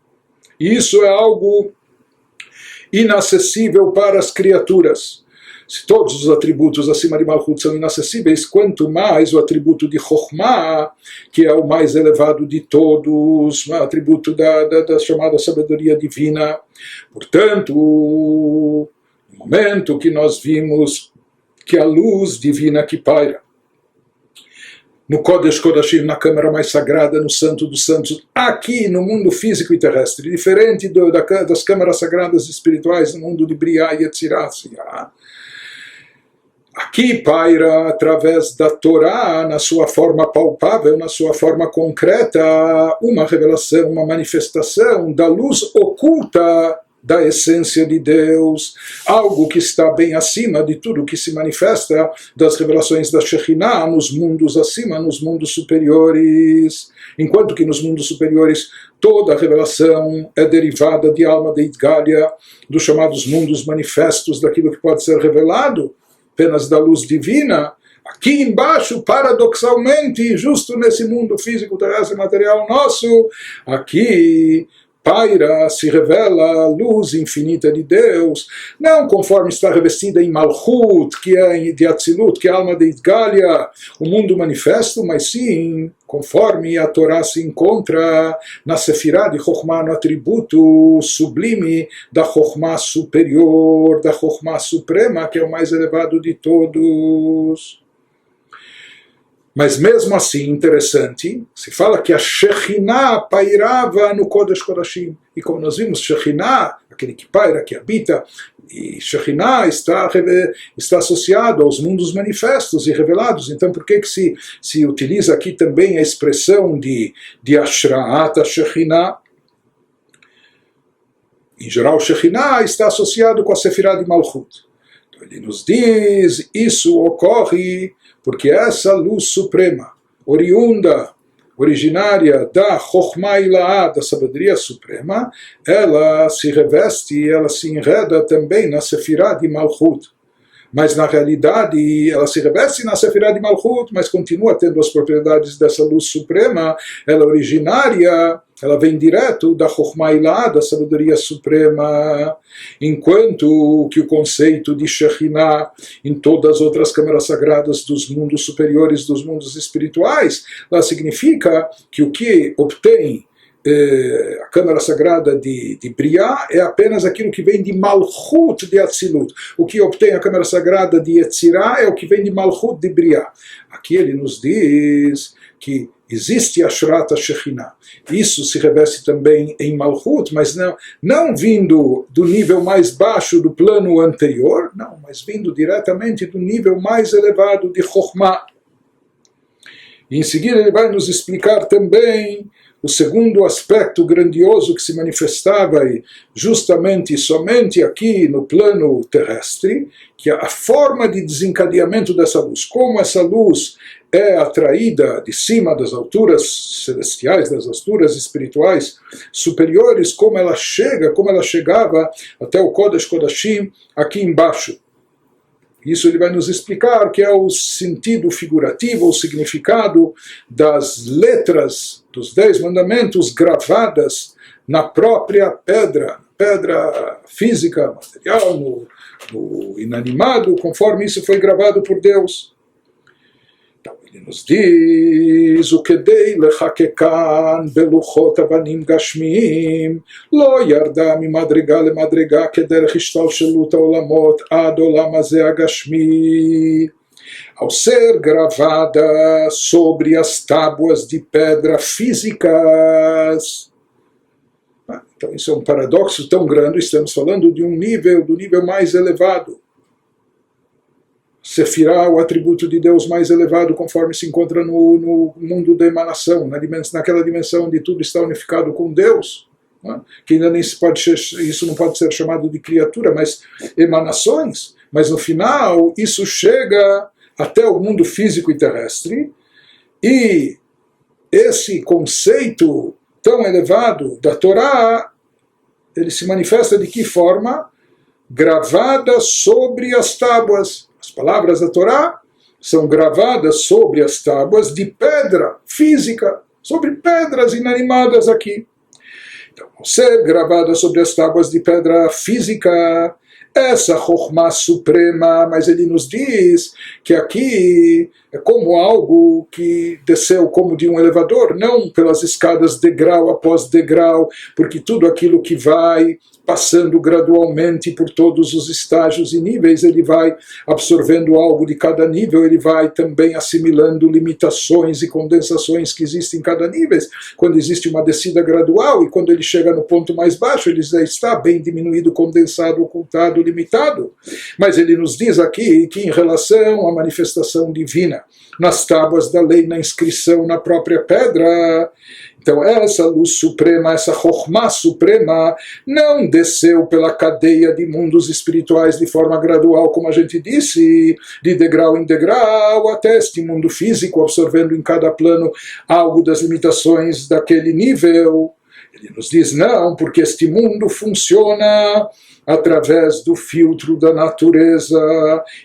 E isso é algo inacessível para as criaturas. Se todos os atributos acima de Malchut são inacessíveis, quanto mais o atributo de Chokhmah, que é o mais elevado de todos, o atributo da chamada sabedoria divina. Portanto, no momento que nós vimos que a luz divina que paira no Kodesh Kodashim, na câmara mais sagrada, no Santo dos Santos, aqui no mundo físico e terrestre, diferente das câmaras sagradas espirituais no mundo de Briá e Yetzirah. Aqui paira, através da Torá, na sua forma palpável, na sua forma concreta, uma revelação, uma manifestação da luz oculta da essência de Deus, algo que está bem acima de tudo que se manifesta das revelações da Shekhinah nos mundos acima, nos mundos superiores, enquanto que nos mundos superiores toda a revelação é derivada de alma de Idgalia, dos chamados mundos manifestos, daquilo que pode ser revelado apenas da luz divina. Aqui embaixo, paradoxalmente, justo nesse mundo físico, terrestre, material nosso, aqui paira, se revela a luz infinita de Deus, não conforme está revestida em Malchut, que é de Atzilut, que é a alma de Idgalia, o mundo manifesto, mas sim conforme a Torá se encontra na Sefirá de Chokhmah, no atributo sublime da Chokhmah superior, da Chokhmah suprema, que é o mais elevado de todos. Mas mesmo assim, interessante, se fala que a Shekhinah pairava no Kodesh Kodashim. E como nós vimos, Shekhinah, aquele que paira, que habita, e Shekhinah está associado aos mundos manifestos e revelados. Então por que se utiliza aqui também a expressão de Ashra'at Shekhinah? Em geral, Shekhinah está associado com a Sefirah de Malchut. Então ele nos diz, isso ocorre porque essa luz suprema, oriunda, originária da Chokhmah Ilahá, da sabedoria suprema, ela se reveste, ela se enreda também na Sefirah de Malchut. Mas na realidade ela se reveste na Sefirah de Malchut, mas continua tendo as propriedades dessa luz suprema, ela é originária, ela vem direto da Chokhmah Ilahá, da sabedoria suprema, enquanto que o conceito de Shekhinah em todas as outras câmaras sagradas dos mundos superiores, dos mundos espirituais, ela significa que o que obtém a câmara sagrada de Briá é apenas aquilo que vem de Malchut de Atzilut. O que obtém a câmara sagrada de Yetzirah é o que vem de Malchut de Briá. Aqui ele nos diz que existe a Shrat Shekhinah. Isso se reveste também em Malchut, mas não vindo do nível mais baixo do plano anterior, não, mas vindo diretamente do nível mais elevado de Chokhmah. E em seguida ele vai nos explicar também o segundo aspecto grandioso que se manifestava justamente somente aqui no plano terrestre, que é a forma de desencadeamento dessa luz. Como essa luz é atraída de cima das alturas celestiais, das alturas espirituais superiores, como ela chegava até o Kodesh Kodashim aqui embaixo. Isso ele vai nos explicar, que é o sentido figurativo, o significado das letras dos 10 mandamentos gravadas na própria pedra física, material, no inanimado, conforme isso foi gravado por Deus. Então ele nos diz, o kedei lechakekan beluchot avanim gashmiim lo yarda mimadriga lemadriga kederech ishtalshelut haolamot ad olam hazeh hagashmi. Ao ser gravada sobre as tábuas de pedra físicas. Então isso é um paradoxo tão grande, estamos falando de do nível mais elevado. Sefirá, o atributo de Deus mais elevado, conforme se encontra no mundo da emanação, naquela dimensão onde tudo está unificado com Deus, né? Que ainda nem isso não pode ser chamado de criatura, mas emanações. Mas no final, isso chega até o mundo físico e terrestre, e esse conceito tão elevado da Torá, ele se manifesta de que forma? Gravada sobre as tábuas. As palavras da Torá são gravadas sobre as tábuas de pedra física, sobre pedras inanimadas aqui. Então, ao ser gravada sobre as tábuas de pedra física, essa Chokhmah suprema, mas ele nos diz que aqui é como algo que desceu como de um elevador, não pelas escadas degrau após degrau, porque tudo aquilo que vai passando gradualmente por todos os estágios e níveis, ele vai absorvendo algo de cada nível, ele vai também assimilando limitações e condensações que existem em cada nível. Quando existe uma descida gradual e quando ele chega no ponto mais baixo, ele já está bem diminuído, condensado, ocultado, limitado. Mas ele nos diz aqui que em relação à manifestação divina, nas tábuas da lei, na inscrição na própria pedra, então essa luz suprema, essa Chokhmah suprema, não desceu pela cadeia de mundos espirituais de forma gradual, como a gente disse, de degrau em degrau, até este mundo físico, absorvendo em cada plano algo das limitações daquele nível. Ele nos diz não, porque este mundo funciona através do filtro da natureza.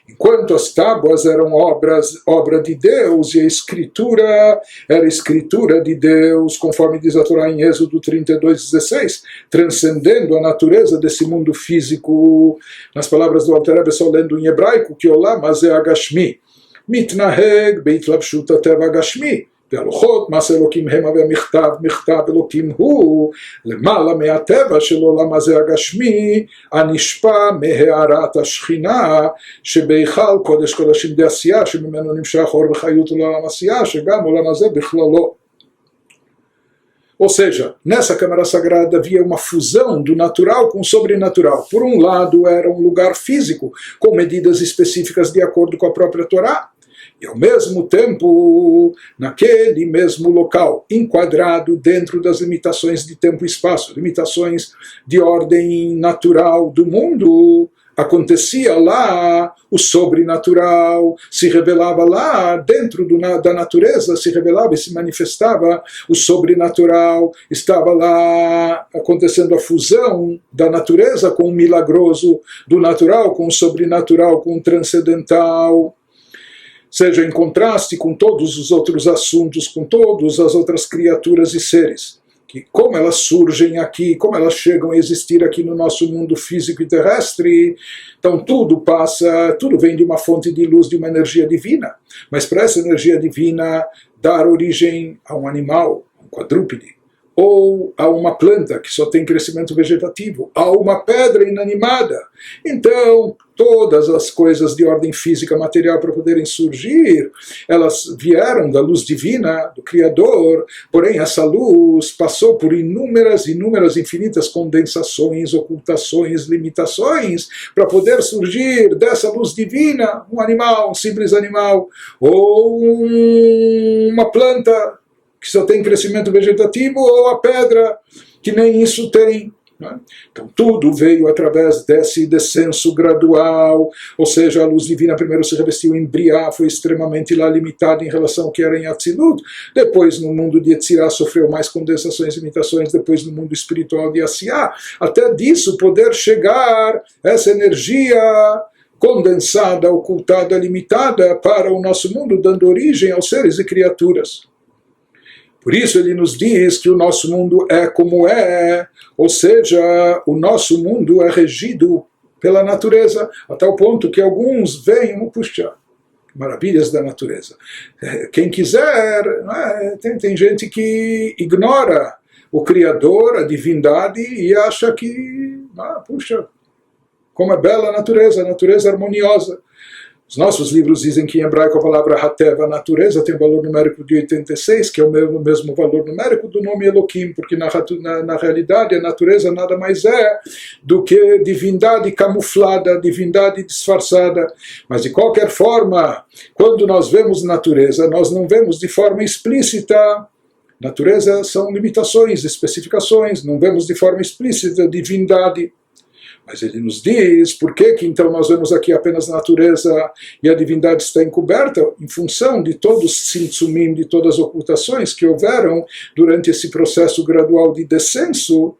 Enquanto as tábuas eram obra de Deus e a escritura era escritura de Deus, conforme diz a Torá em Êxodo 32:16, transcendendo a natureza desse mundo físico. Nas palavras do Alter Rebbe, só lendo em hebraico, que Olam hazeh agashmi mitnaheg beitlabshut hateva agashmi. והלוחות, מעשה אלוקים המה והמכתב, מכתב אלוקים הוא, למעלה מהטבע של עולם הזה הגשמי, הנשפע מהארת השכינה, שבהיכל קודש קודשים דעשייה, שממנו נמשך אור וחיות לעולם עשייה, שגם עולם הזה בכללו. Ou seja, nessa Câmara Sagrada havia uma fusão do natural com o sobrenatural. Por um lado, era um lugar físico, com medidas específicas de acordo com a própria Torá, e ao mesmo tempo, naquele mesmo local, enquadrado dentro das limitações de tempo e espaço, limitações de ordem natural do mundo, acontecia lá o sobrenatural, se revelava lá dentro da natureza, se revelava e se manifestava o sobrenatural, estava lá acontecendo a fusão da natureza com o milagroso, do natural com o sobrenatural, com o transcendental. Seja em contraste com todos os outros assuntos, com todas as outras criaturas e seres, que como elas surgem aqui, como elas chegam a existir aqui no nosso mundo físico e terrestre, então tudo passa, tudo vem de uma fonte de luz, de uma energia divina, mas para essa energia divina dar origem a um animal, um quadrúpede, ou a uma planta que só tem crescimento vegetativo, a uma pedra inanimada. Então, todas as coisas de ordem física, material, para poderem surgir, elas vieram da luz divina, do Criador, porém essa luz passou por inúmeras, infinitas condensações, ocultações, limitações, para poder surgir dessa luz divina, um animal, um simples animal, ou uma planta, que só tem crescimento vegetativo, ou a pedra, que nem isso tem. Né? Então tudo veio através desse descenso gradual, ou seja, a luz divina primeiro se revestiu em Briá, foi extremamente lá limitada em relação ao que era em Atzilut, depois no mundo de Yetzirah sofreu mais condensações e limitações, depois no mundo espiritual de Asiá, até disso poder chegar essa energia condensada, ocultada, limitada para o nosso mundo, dando origem aos seres e criaturas. Por isso ele nos diz que o nosso mundo é como é, ou seja, o nosso mundo é regido pela natureza, a tal ponto que alguns veem, puxa, maravilhas da natureza. Quem quiser, tem gente que ignora o Criador, a divindade, e acha que, puxa, como é bela a natureza harmoniosa. Os nossos livros dizem que em hebraico a palavra Hateva, a natureza, tem um valor numérico de 86, que é o mesmo valor numérico do nome Elohim, porque na realidade a natureza nada mais é do que divindade camuflada, divindade disfarçada. Mas de qualquer forma, quando nós vemos natureza, nós não vemos de forma explícita. Natureza são limitações, especificações, não vemos de forma explícita divindade. Mas ele nos diz por que então nós vemos aqui apenas a natureza e a divindade está encoberta em função de todos os tzimtzumim, de todas as ocultações que houveram durante esse processo gradual de descenso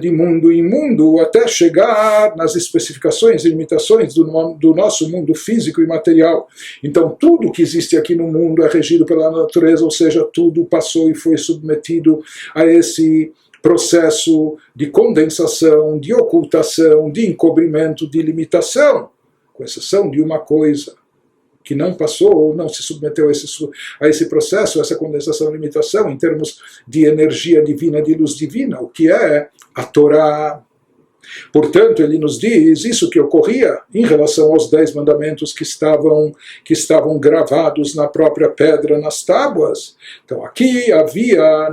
de mundo em mundo até chegar nas especificações e limitações do nosso mundo físico e material. Então tudo que existe aqui no mundo é regido pela natureza, ou seja, tudo passou e foi submetido a esse processo de condensação, de ocultação, de encobrimento, de limitação, com exceção de uma coisa que não passou ou não se submeteu a esse processo, a essa condensação e limitação, em termos de energia divina, de luz divina, o que é a Torá. Portanto, ele nos diz isso que ocorria em relação aos 10 mandamentos que estavam gravados na própria pedra, nas tábuas. Então aqui havia,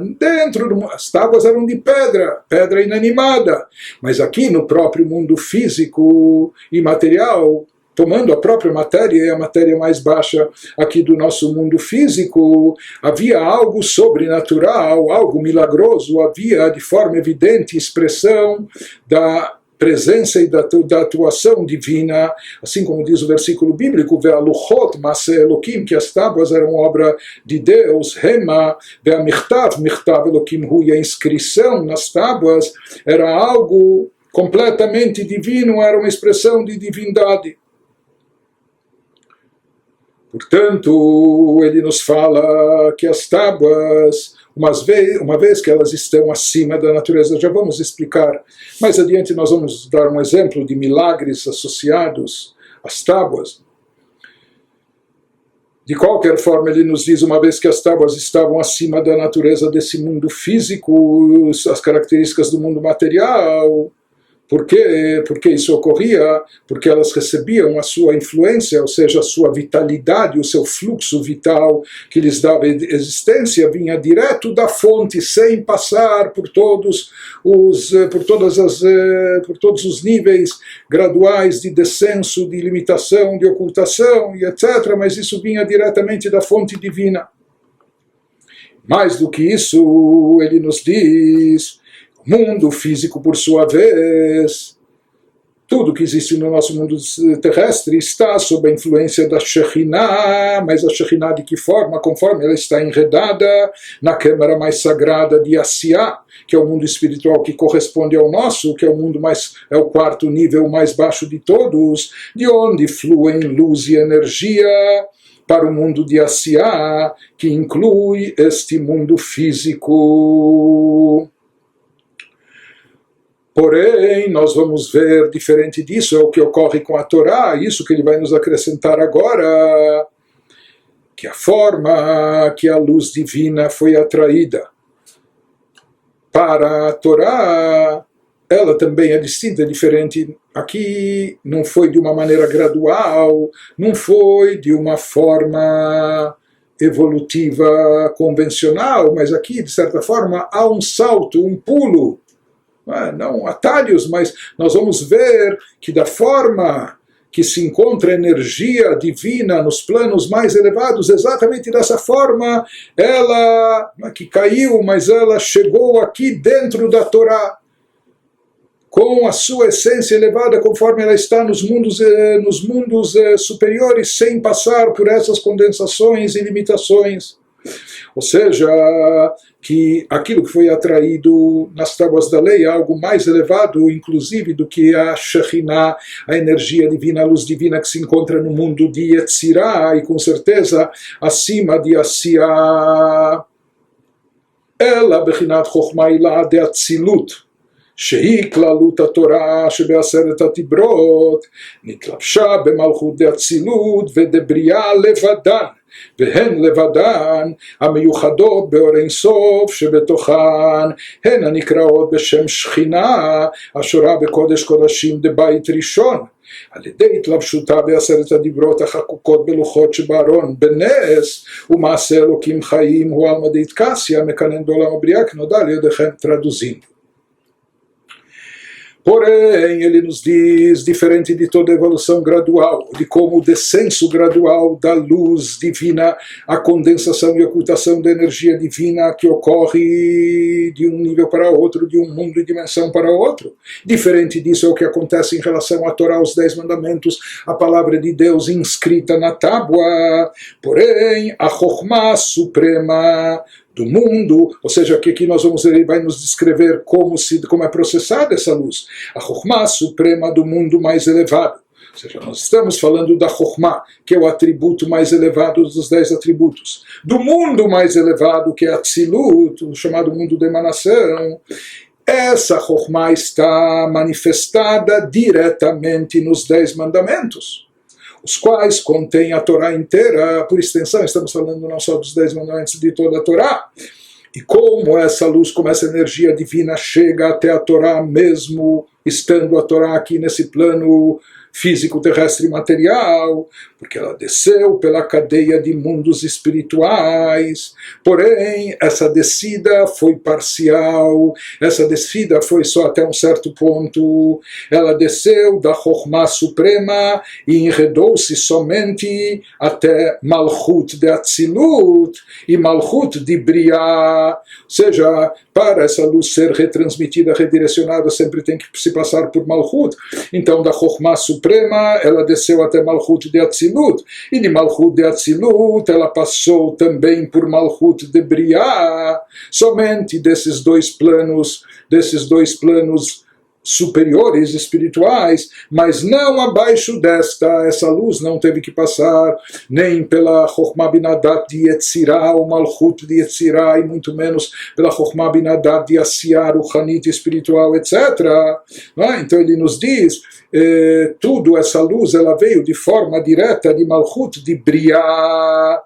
as tábuas eram de pedra inanimada, mas aqui no próprio mundo físico e material, tomando a própria matéria e a matéria mais baixa aqui do nosso mundo físico, havia algo sobrenatural, algo milagroso, havia de forma evidente expressão da presença e da atuação divina, assim como diz o versículo bíblico, Ve'aluchot Maseh Elokim, que as tábuas eram obra de Deus, Hema, Ve'amichtav, Michtav Elokim Hu, e a inscrição nas tábuas era algo completamente divino, era uma expressão de divindade. Portanto, ele nos fala que as tábuas, uma vez que elas estão acima da natureza, já vamos explicar. Mais adiante nós vamos dar um exemplo de milagres associados às tábuas. De qualquer forma, ele nos diz, uma vez que as tábuas estavam acima da natureza desse mundo físico, as características do mundo material. Por quê? Porque isso ocorria? Porque elas recebiam a sua influência, ou seja, a sua vitalidade, o seu fluxo vital que lhes dava existência, vinha direto da fonte, sem passar por todos os níveis graduais de descenso, de limitação, de ocultação e etc. Mas isso vinha diretamente da fonte divina. Mais do que isso, ele nos diz, o mundo físico, por sua vez, tudo que existe no nosso mundo terrestre está sob a influência da Shekhinah, mas a Shekhinah de que forma? Conforme ela está enredada na câmara mais sagrada de Asiá, que é o mundo espiritual que corresponde ao nosso, que é é o quarto nível mais baixo de todos, de onde fluem luz e energia para o mundo de Asiá, que inclui este mundo físico. Porém, nós vamos ver, diferente disso, é o que ocorre com a Torá, isso que ele vai nos acrescentar agora, que a forma que a luz divina foi atraída para a Torá, ela também é distinta, é diferente. Aqui não foi de uma maneira gradual, não foi de uma forma evolutiva convencional, mas aqui, de certa forma, há um salto, um pulo, não atalhos, mas nós vamos ver que da forma que se encontra energia divina nos planos mais elevados, exatamente dessa forma, ela, que caiu, mas ela chegou aqui dentro da Torá, com a sua essência elevada, conforme ela está nos mundos superiores, sem passar por essas condensações e limitações. Ou seja, que aquilo que foi atraído nas tábuas da lei é algo mais elevado, inclusive, do que a Shekhinah, a energia divina, a luz divina que se encontra no mundo de Yetzirah, e com certeza acima de Asiá. Ela, Bechinat Chokhmah Ilah de Atzilut, שהיא כללות התורה שבעשרת הדיברות נתלבשה במלכות דאצילות ודבריאה לבדן, והן לבדן המיוחדות באור אין סוף שבתוכן, הן הנקראות בשם שכינה השורה בקודש קודשים דבית ראשון, על ידי התלבשותה בעשרת הדיברות החקוקות בלוחות שבארון בנס, ומעשה אלוקים חיים הוא על מדית קסיה מקנן בעולם הבריאה כנודע על ידיכם traduzindo. Porém, ele nos diz, diferente de toda evolução gradual, de como o descenso gradual da luz divina, a condensação e ocultação da energia divina que ocorre de um nível para outro, de um mundo e dimensão para outro. Diferente disso é o que acontece em relação à Torá, os 10 mandamentos, a palavra de Deus inscrita na tábua. Porém, a Chokhmah suprema do mundo, ou seja, que aqui ele vai nos descrever como é processada essa luz. A Chokhmah suprema do mundo mais elevado, ou Ou seja, nós estamos falando da Chokhmah, que é o atributo mais elevado dos 10 atributos. Do mundo mais elevado, que é Atzilut, o chamado mundo da emanação. Essa Chokhmah está manifestada diretamente nos 10 mandamentos, os quais contêm a Torá inteira. Por extensão, estamos falando não só dos 10 mandamentos, de toda a Torá. E como essa luz, como essa energia divina chega até a Torá, mesmo estando a Torá aqui nesse plano físico, terrestre e material, porque ela desceu pela cadeia de mundos espirituais. Porém, essa descida foi parcial, essa descida foi só até um certo ponto. Ela desceu da Chokhmah Suprema e enredou-se somente até Malchut de Atzilut e Malchut de Briah. Ou seja, para essa luz ser retransmitida, redirecionada, sempre tem que se passar por Malchut. Então, da Chokhmah Suprema, ela desceu até Malchut de Atzilut, e de Malchut de Atzilut, ela passou também por Malchut de Briah. Somente desses dois planos superiores, espirituais, mas não abaixo desta. Essa luz não teve que passar nem pela Chokhmah Binadat de Yetzirah, o Malchut de Yetzirah, e muito menos pela Chokhmah Binadat de Asiyah, o Hanit espiritual, etc. Então ele nos diz, tudo essa luz ela veio de forma direta de Malchut de Briah,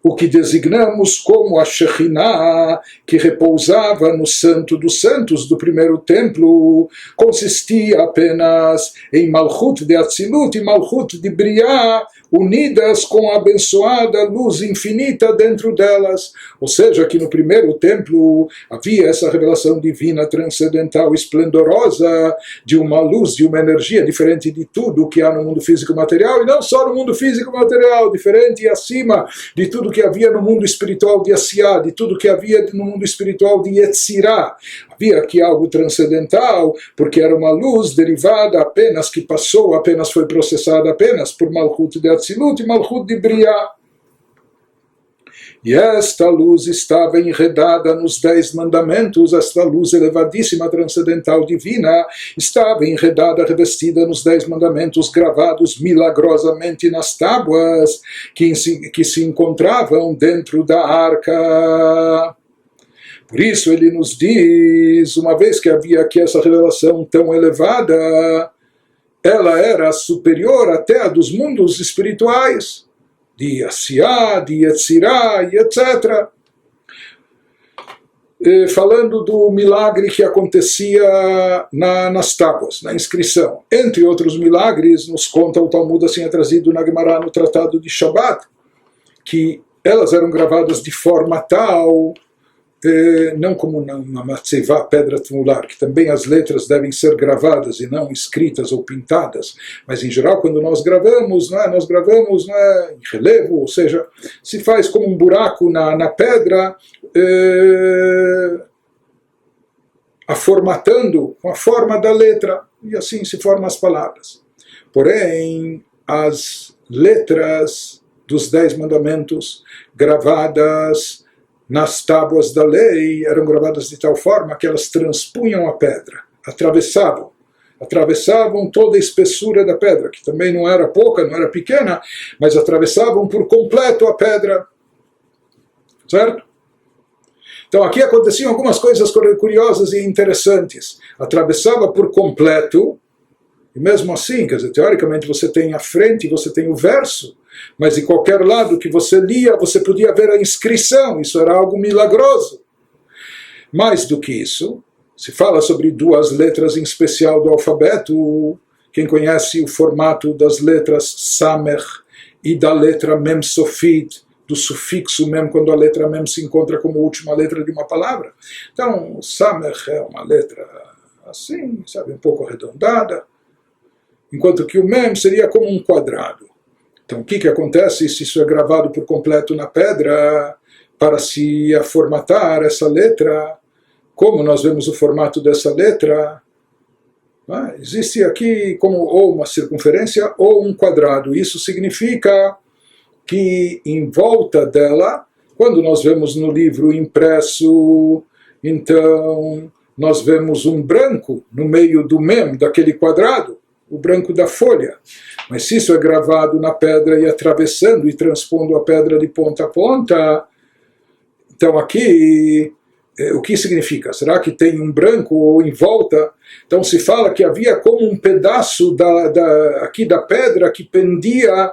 o que designamos como a Shekhinah, que repousava no Santo dos Santos do primeiro templo, consistia apenas em Malchut de Atzilut e Malchut de Briah, unidas com a abençoada luz infinita dentro delas. Ou seja, que no primeiro templo havia essa revelação divina, transcendental, esplendorosa, de uma luz, de uma energia diferente de tudo que há no mundo físico e material, e não só no mundo físico e material, diferente e acima de tudo que havia no mundo espiritual de Asiyah, de tudo que havia no mundo espiritual de Yetzirah. Havia aqui algo transcendental, porque era uma luz derivada apenas, que passou, apenas foi processada apenas por Malchut de Atzilut e Malchut de Briah. E esta luz estava enredada nos 10 mandamentos, esta luz elevadíssima, transcendental, divina, estava enredada, revestida nos 10 mandamentos, gravados milagrosamente nas tábuas que se encontravam dentro da arca. Por isso ele nos diz, uma vez que havia aqui essa revelação tão elevada, ela era superior até a dos mundos espirituais, de Asiyah, de Yetzirah e etc. Falando do milagre que acontecia nas tábuas, na inscrição. Entre outros milagres, nos conta o Talmud, assim é trazido na Gemara, no Tratado de Shabbat, que elas eram gravadas de forma tal, não como na matzevá, pedra tumular, que também as letras devem ser gravadas e não escritas ou pintadas, mas em geral quando nós gravamos em relevo, ou seja, se faz como um buraco na pedra, formatando com a forma da letra, e assim se formam as palavras. Porém, as letras dos 10 mandamentos gravadas nas tábuas da lei eram gravadas de tal forma que elas transpunham a pedra, atravessavam toda a espessura da pedra, que também não era pouca, não era pequena, mas atravessavam por completo a pedra. Certo? Então aqui aconteciam algumas coisas curiosas e interessantes. Atravessava por completo, e mesmo assim, quer dizer, teoricamente você tem a frente, você tem o verso, mas de qualquer lado que você lia, você podia ver a inscrição, isso era algo milagroso. Mais do que isso, se fala sobre 2 letras em especial do alfabeto. Quem conhece o formato das letras Samech e da letra Mem Sofit, do sufixo Mem, quando a letra Mem se encontra como última letra de uma palavra. Então, Samech é uma letra assim, sabe, um pouco arredondada, enquanto que o Mem seria como um quadrado. Então, o que acontece se isso é gravado por completo na pedra para se formatar essa letra? Como nós vemos o formato dessa letra? Existe aqui como ou uma circunferência ou um quadrado. Isso significa que em volta dela, quando nós vemos no livro impresso, então nós vemos um branco no meio do mem, daquele quadrado. o branco da folha. Mas se isso é gravado na pedra e atravessando e transpondo a pedra de ponta a ponta, então aqui, o que significa? Será que tem um branco em volta? Então se fala que havia como um pedaço aqui da pedra que pendia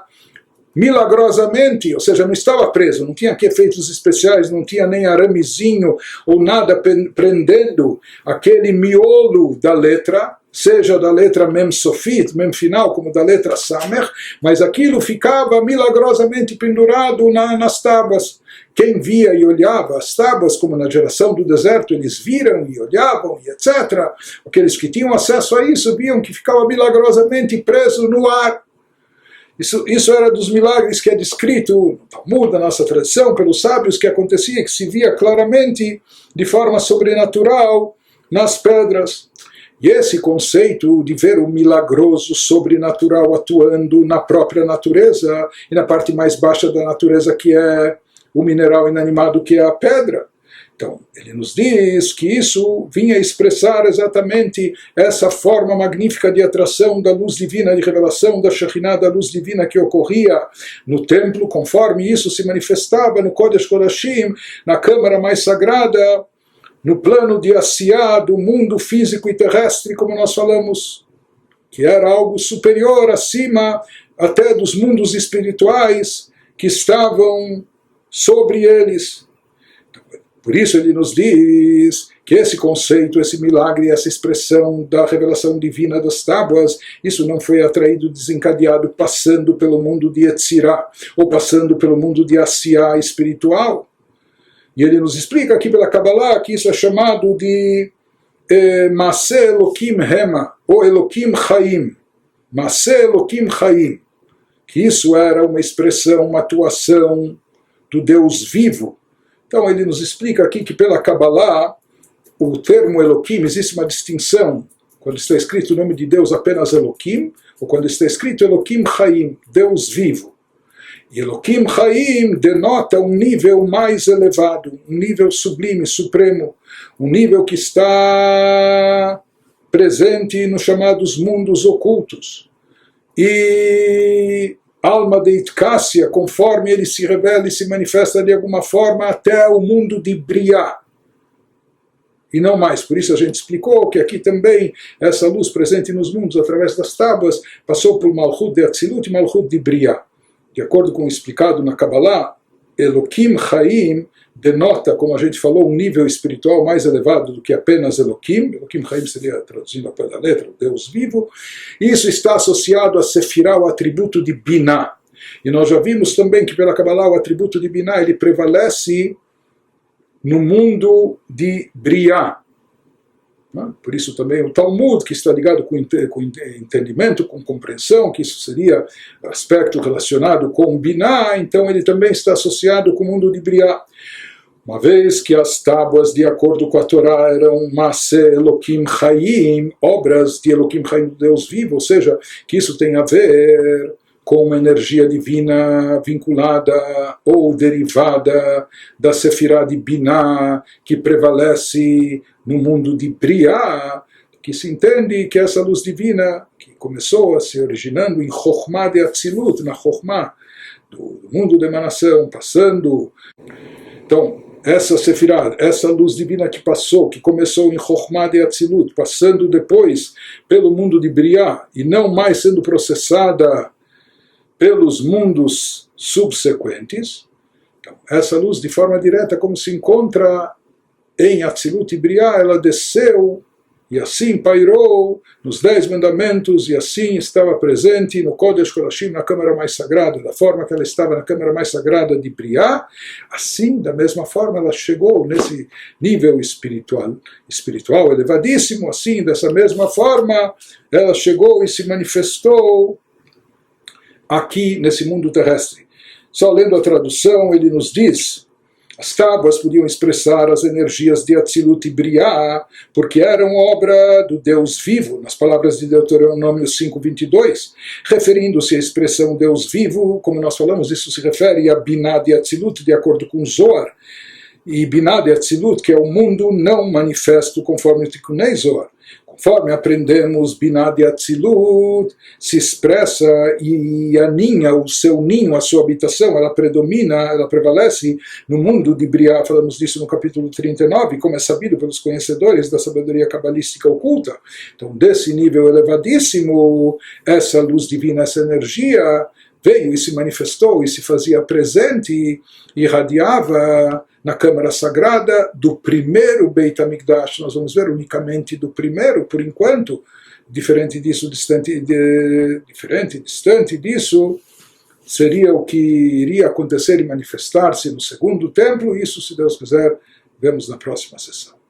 milagrosamente, ou seja, não estava preso, não tinha aqui efeitos especiais, não tinha nem aramezinho ou nada prendendo aquele miolo da letra, seja da letra mem sofit, mem final, como da letra samer, mas aquilo ficava milagrosamente pendurado nas tábuas. Quem via e olhava as tábuas, como na geração do deserto, eles viram e olhavam e etc. Aqueles que tinham acesso a isso viam que ficava milagrosamente preso no ar. Isso era dos milagres que é descrito no Talmud, da nossa tradição, pelos sábios, que acontecia, que se via claramente de forma sobrenatural nas pedras. E esse conceito de ver o milagroso sobrenatural atuando na própria natureza e na parte mais baixa da natureza, que é o mineral inanimado, que é a pedra. Então, ele nos diz que isso vinha expressar exatamente essa forma magnífica de atração da luz divina, de revelação da Shekhinah, da luz divina que ocorria no templo, conforme isso se manifestava no Kodesh Kodashim, na câmara mais sagrada, no plano de Asiá, do mundo físico e terrestre, como nós falamos, que era algo superior, acima até dos mundos espirituais que estavam sobre eles. Por isso ele nos diz que esse conceito, esse milagre, essa expressão da revelação divina das tábuas, isso não foi atraído, desencadeado, passando pelo mundo de Yetzirah, ou passando pelo mundo de Asiá espiritual. E ele nos explica aqui pela Kabbalah que isso é chamado de Maseh Elokim Hema, ou Elokim Chaim. Maseh Elokim Chaim. Que isso era uma expressão, uma atuação do Deus vivo. Então ele nos explica aqui que pela Kabbalah, o termo Elokim, existe uma distinção, quando está escrito o nome de Deus apenas Elokim, ou quando está escrito Elokim Chaim, Deus vivo. E Elokim Chaim denota um nível mais elevado, um nível sublime, supremo, um nível que está presente nos chamados mundos ocultos. E alma de Itkassia, conforme ele se revela e se manifesta de alguma forma até o mundo de Briá. E não mais. Por isso a gente explicou que aqui também essa luz presente nos mundos através das tábuas passou por Malchut de Atzilut e Malchut de Briá. De acordo com o explicado na Kabbalah, Elokim Chaim denota, como a gente falou, um nível espiritual mais elevado do que apenas Elokim. Elokim Chaim seria, traduzindo ao pé da letra, o Deus vivo. Isso está associado a Sefirah, o atributo de Binah. E nós já vimos também que pela Kabbalah o atributo de Binah ele prevalece no mundo de Briá. Por isso também o Talmud, que está ligado com entendimento, com compreensão, que isso seria aspecto relacionado com Binah, então ele também está associado com o mundo de Briá. Uma vez que as tábuas, de acordo com a Torá, eram Maseh Elokim Chaim, obras de Elokim Chaim, do Deus vivo, ou seja, que isso tem a ver com uma energia divina vinculada ou derivada da Sefirah de Binah, que prevalece no mundo de Briá, que se entende que essa luz divina, que começou a se originando em Chokhmah de Atzilut, na Chokhmah do mundo de emanação, passando. Então, essa Sefirah, essa luz divina que passou, que começou em Chokhmah de Atzilut, passando depois pelo mundo de Briá, e não mais sendo processada pelos mundos subsequentes. Então, essa luz, de forma direta, como se encontra em Atzilut e Briá, ela desceu e assim pairou nos 10 mandamentos e assim estava presente no Kodesh Kodashim, na câmara mais sagrada, da forma que ela estava na câmara mais sagrada de Briá. Assim, da mesma forma, ela chegou nesse nível espiritual elevadíssimo. Assim, dessa mesma forma, ela chegou e se manifestou aqui nesse mundo terrestre. Só lendo a tradução, ele nos diz: as tábuas podiam expressar as energias de Atzilut e Briá, porque eram obra do Deus vivo, nas palavras de Deuteronômio 5:22, referindo-se à expressão Deus vivo, como nós falamos, isso se refere a Binah de Atzilut, de acordo com Zohar, e Binah de Atzilut, que é o mundo não manifesto, conforme o Tikkunei Zohar. Conforme aprendemos, Binah de Atzilut se expressa e aninha o seu ninho, a sua habitação, ela predomina, ela prevalece no mundo de Briah. Falamos disso no capítulo 39, como é sabido pelos conhecedores da sabedoria cabalística oculta. Então, desse nível elevadíssimo, essa luz divina, essa energia, veio e se manifestou e se fazia presente e irradiava na Câmara Sagrada do primeiro Beit HaMikdash. Nós vamos ver unicamente do primeiro, por enquanto, diferente distante disso, seria o que iria acontecer e manifestar-se no segundo templo. Isso, se Deus quiser, vemos na próxima sessão.